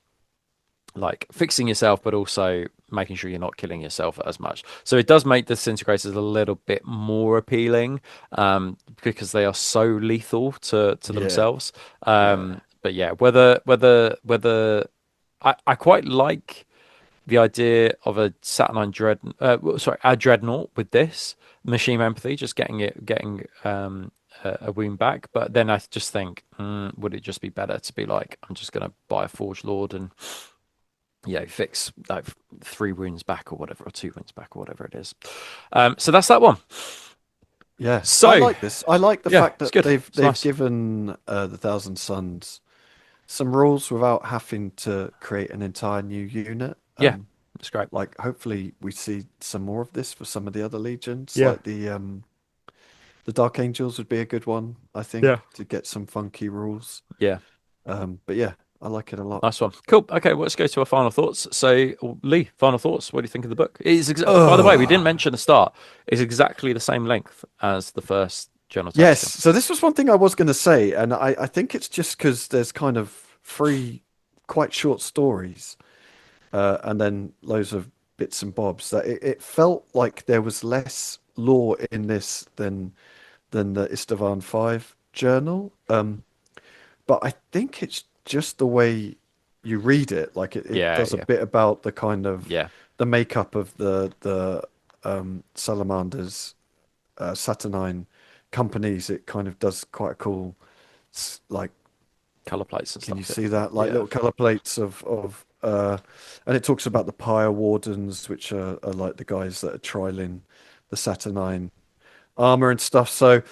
fixing yourself, but also making sure you're not killing yourself as much. So it does make the disintegrators a little bit more appealing, because they are so lethal to Yeah, themselves. yeah, But yeah, whether I quite like the idea of a Saturnine a dreadnought with this machine empathy, just getting a wound back. But then I just think, would it just be better to be like, I'm just gonna buy a Forge Lord and fix like 3 wounds back or whatever, or 2 wounds back or whatever it is. So that's that one. yeah. I So like this. I like the yeah, fact it's that good. they've It's they've nice. given the Thousand Sons some rules without having to create an entire new unit. Yeah, it's great. Like hopefully we see some more of this for some of the other legions, Yeah, like the Dark Angels would be a good one, I yeah, think, to get some funky rules. yeah. But yeah, I like it a lot. Nice one. Cool. Okay, well, let's go to our final thoughts. So, Lee, final thoughts. What do you think of the book? By the way, we didn't Oh, mention the start. It's exactly the same length as the first Journal yes. Tacticum. So this was one thing I was going to say, and I think it's just because there's kind of three quite short stories, and then loads of bits and bobs that it felt like there was less lore in this than the Istvan 5 journal. But I think it's just the way you read it. Like it Yeah, does a yeah, bit about the kind of yeah, the makeup of the salamanders, Saturnine companies. It kind of does quite a cool, like, color plates and can you stuff. see that? Yeah, Like yeah, little color plates and it talks about the pyre wardens, which are like the guys that are trialing the Saturnine armor and stuff. So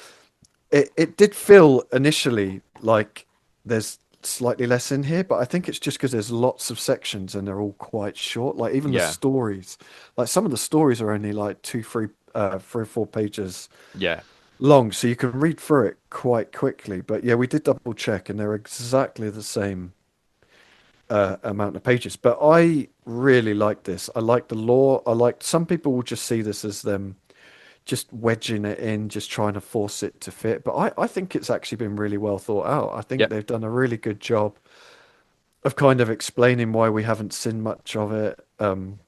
it did feel initially like there's slightly less in here, but I think it's just because there's lots of sections and they're all quite short. Like even the yeah, stories, like some of the stories are only like 3 or 4 pages yeah, long, so you can read through it quite quickly. But yeah, we did double check, and they're exactly the same amount of pages. But I really like this. I like the lore. I like some people will just see this as them just wedging it in, just trying to force it to fit. But I think it's actually been really well thought out. I yeah, think they've done a really good job of kind of explaining why we haven't seen much of it, and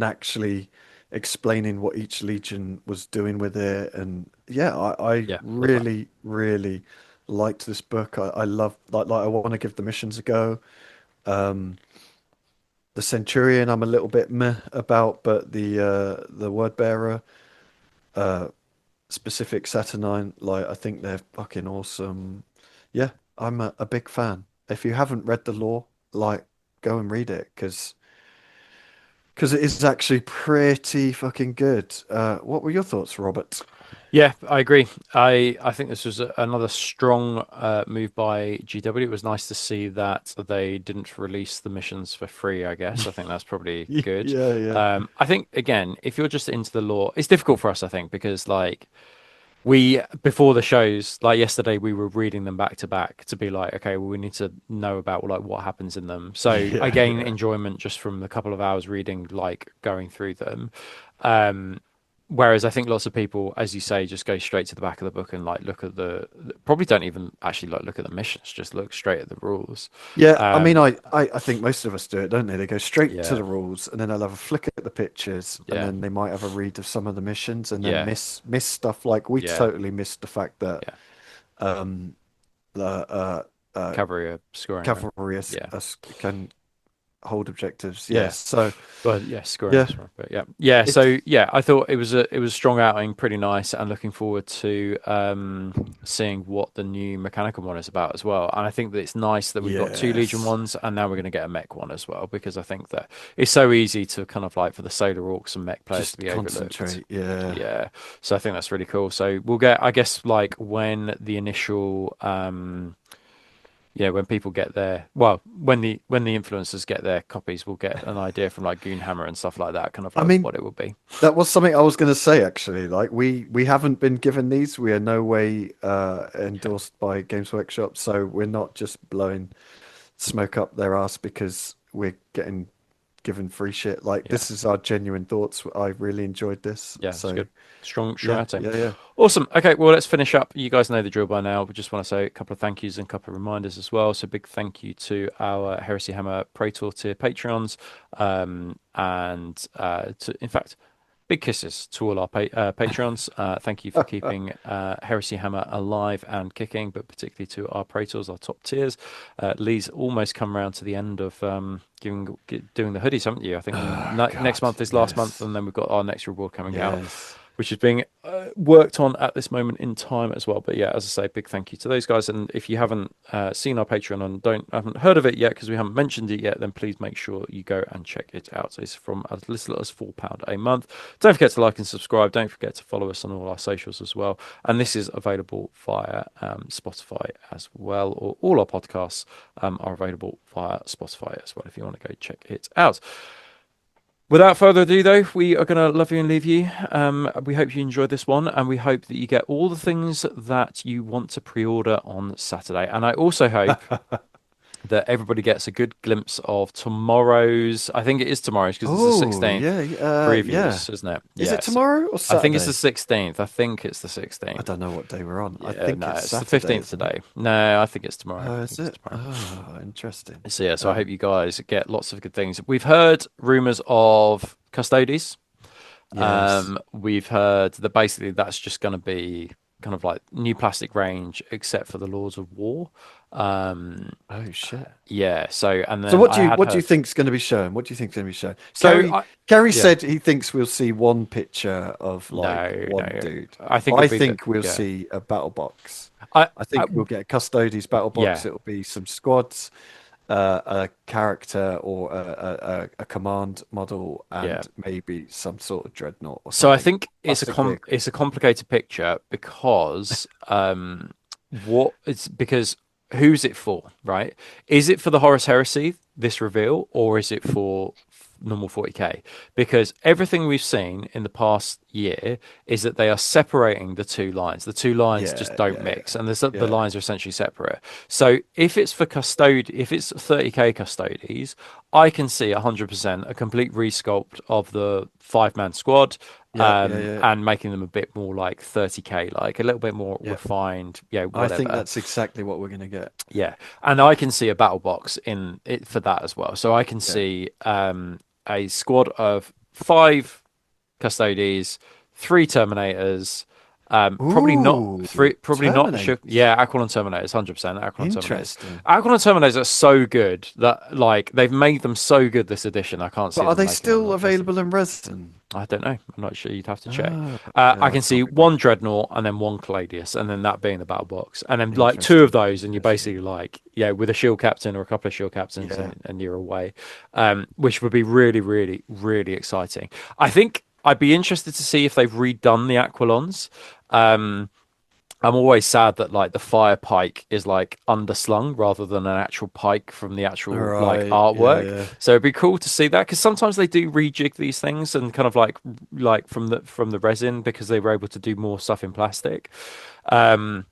actually explaining what each legion was doing with it. And yeah, I yeah. Love that. really, really liked this book. I love like I want to give the missions a go. Um, the Centurion, I'm a little bit meh about, but the word bearer. Uh, Specific Saturnine, like I think they're fucking awesome. Yeah, I'm a big fan. If you haven't read the lore, like go and read it because it is actually pretty fucking good. What were your thoughts, Robert? Yeah, I agree. I think this was another strong move by GW. It was nice to see that they didn't release the missions for free, I guess. I think that's probably good. Yeah, yeah, I think, again, if you're just into the lore, it's difficult for us, I think, because like we before the shows, like yesterday, we were reading them back to back to be like, okay, well, we need to know about like what happens in them. So I yeah, gain yeah. enjoyment just from the couple of hours reading, like going through them. Um, Whereas I think lots of people, as you say, just go straight to the back of the book and like look at probably don't even actually like look at the missions, just look straight at the rules. Yeah, I mean, Um, I think most of us do it, don't they? They go straight to yeah, the rules, and then they'll have a flick at the pictures, and yeah, then they might have a read of some of the missions, and then yeah, miss stuff. Like we yeah, totally missed the fact that yeah, um, the cavalry are scoring. cavalry Yeah. can hold objectives. Yeah. Yes. So Well, yeah, scoring. yeah, Is right, but yeah. it's So yeah, I thought it was a strong outing, pretty nice, and looking forward to seeing what the new mechanical one is about as well. And I think that it's nice that we've got two Legion yes, ones, and now we're going to get a mech one as well, because I think that it's so easy to kind of like for the Solar Orcs and mech players to just be overlooked. concentrate. Yeah. Yeah, so I think that's really cool. So we'll get, I guess, like when the initial yeah, when people get their when the influencers get their copies, we'll get an idea from like Goonhammer and stuff like that, kind of I like mean, what it will be. that was something I was going to say actually. Like we haven't been given these. We are no way Yeah, endorsed by Games Workshop, so we're not just blowing smoke up their ass because we're getting given free shit. Like yeah, this is our genuine thoughts. I really enjoyed this. yeah. It's So good. Strong yeah, outing. yeah, yeah. Awesome. Okay, well, let's finish up. You guys know the drill by now. We just want to say a couple of thank yous and a couple of reminders as well. So, big thank you to our Heresy Hammer Praetor tier Patreons, and in fact, big kisses to all our Patreons. Thank you for keeping Heresy Hammer alive and kicking, but particularly to our Praetors, our top tiers. Lee's almost come around to the end of doing the hoodies, haven't you? I think Oh next God, month is last month, yes, and then we've got our next reward coming out, yes. which is being worked on at this moment in time as well. But yeah, as I say, big thank you to those guys. And if you haven't seen our Patreon and haven't heard of it yet because we haven't mentioned it yet, then please make sure you go and check it out. So it's from as little as £4 a month. Don't forget to like and subscribe. Don't forget to follow us on all our socials as well. And this is available via Spotify as well, or all our podcasts are available via Spotify as well if you want to go check it out. Without further ado, though, we are going to love you and leave you. We hope you enjoyed this one, and we hope that you get all the things that you want to pre-order on Saturday. And I also hope that everybody gets a good glimpse of tomorrow's. I think it is tomorrow's because it's the Oh 16th yeah, yeah. previews, isn't it? Is it Yes, tomorrow or I think it's the Saturday? 16th. I think it's the I 16th. don't know what day we're on. I Yeah, think no, it's it's the Saturday, 15th isn't it? today. No, I think it's tomorrow. Oh, I is think it's it? tomorrow. Oh, interesting. So yeah, so I hope Um, you guys get lots of good things. We've heard rumors of Custodes. yes. We've heard that basically that's just going to be kind of like new plastic range, except for the Lords of War. Um, Oh shit. yeah. So and So then I had what do you heard. think's going to be shown? What do you think's going to be shown? So I, Gary yeah, said he thinks we'll see one picture of like no, one no. dude. I think I it'll be the think we'll yeah. see a battle box. I, I I think we'll get a Custodes battle box. yeah. It'll be some squads, a character or a command model, Yeah. and maybe some sort of dreadnought or So I something. think Plastic vehicle. it's a complicated picture because what it's because who's it for, right? Is it for the Horus Heresy, this reveal, or is it for normal 40k? Because everything we've seen in the past year is that they are separating the two lines. The two lines just Yeah, don't yeah, mix, and the yeah, lines are essentially separate. So if it's for if it's 30k Custodes, I can see 100% a complete resculpt of the 5-man squad, yeah, yeah, yeah, and making them a bit more like 30k, like a little bit more yeah. refined, I think whatever. that's exactly what we're gonna get. Yeah, and I can see a battle box in it for that as well. So I can Yeah. see a squad of 5 Custodes, 3 Terminators, probably not Ooh, three, probably not. Terminators. Yeah, Aquilon Terminators, 100%. Aquilon Terminators. Interesting. Aquilon Terminators are so good that like they've made them so good this edition. I can't But see are them they making them still look less than. available in resin? I don't know. I'm not sure. You'd have to check. Ah, I yeah, I can see can't be bothered. one Dreadnought and then one Caladius, and then that being the battle box, and then like 2 of Interesting. those, and you're Interesting. basically like, yeah, with a shield captain or a couple of shield captains, Yeah. and you're away, which would be really, really, really exciting. I think I'd be interested to see if they've redone the Aquilons. Um, I'm always sad that like the fire pike is like underslung rather than an actual pike from the All actual like right. Yeah, artwork. yeah. So it'd be cool to see that because sometimes they do rejig these things and kind of like from the resin because they were able to do more stuff in plastic. Um,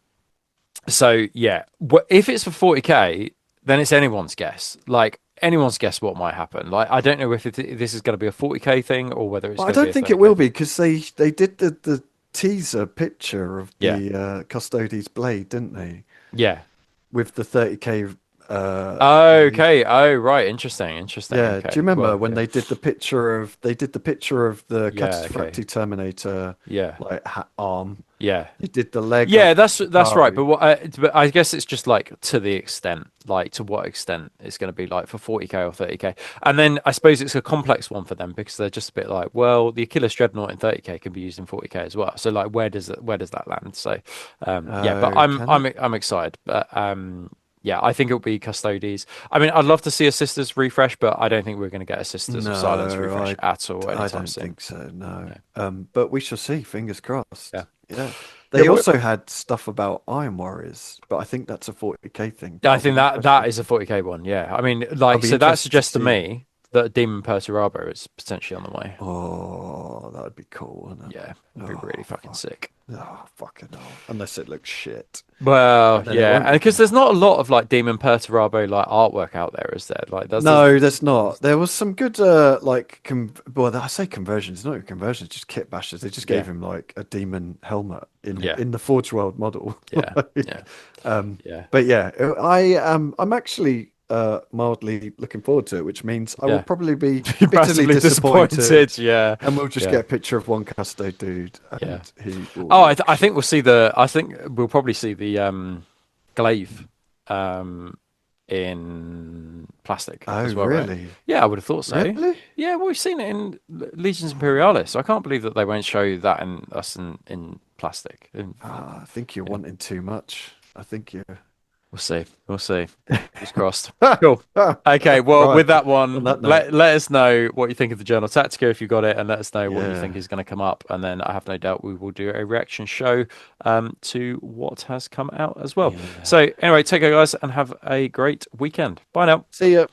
so yeah, if it's for 40k, then it's anyone's guess. Like anyone's guess what might happen. Like I don't know if this is going to be a 40k thing or whether it's Well, I going to be don't a think it 30k will be thing. because they did the teaser picture of Yeah, the Custodes blade, didn't they? yeah, With the 30k Okay. Oh, right. Interesting. Interesting. Yeah, Okay. do you remember Well, when yeah. they did the picture of the Yeah. Okay. Catastrophe Terminator Yeah. like arm? Yeah. They did the leg Yeah, of that's right. Atari. But but I guess it's just like to the extent, like to what extent it's going to be like for 40k or 30k. And then I suppose it's a complex one for them because they're just a bit like, well, the Achilles Dreadnought in 30k can be used in 40k as well. So like, where does that land? So, yeah, but Can it? I'm excited. But yeah, I think it'll be Custodes. I mean, I'd love to see a Sisters refresh, but I don't think we're going to get a Sisters of Silence No, refresh at all I anytime don't soon. think so. No. No. But we shall see. Fingers Yeah. crossed. Yeah. Yeah, They also had stuff about Iron Warriors, but I think that's a 40k thing. But I I'll be think that interested. is a 40k one. Yeah, I mean, I'll like, be so that interested to suggests to see. me that Demon Perturabo is potentially on the way. Oh, that would be cool, wouldn't it? Yeah, it'd be really Oh, fucking fuck. sick. Oh, fucking hell. Unless it looks shit. Well, And then it yeah, won't and be because good. there's not a lot of like Demon Perturabo like artwork out there, is there? Like, there's No, there's not. There was some good, like, well, I say conversions, not even conversions, just kit bashers. They just gave yeah, him like a demon helmet yeah, in the Forge World model. yeah, Like, yeah, yeah, but yeah, I'm actually mildly looking forward to it, which means I will yeah. probably be bitterly Massively disappointed, disappointed. Yeah, and we'll just yeah, get a picture of one Custo dude, yeah. and he will Oh, look I think shit. we'll see the. I think we'll probably see the glaive in plastic Oh, as well, right? really? Yeah, I would have thought so. Really? Yeah, well, we've seen it in Legions Imperialis. So I can't believe that they won't show that in us in plastic. I think you're Yeah, wanting too much. I think you're. we'll see. We'll see. Fingers crossed. Cool. Okay, well, Right. with that On one, that note, let us know what you think of the Journal Tactica if you got it, and let us know what you think yeah. is going to come up. And then I have no doubt we will do a reaction show to what has come out as well. Yeah. So, anyway, take care, guys, and have a great weekend. Bye now. See ya.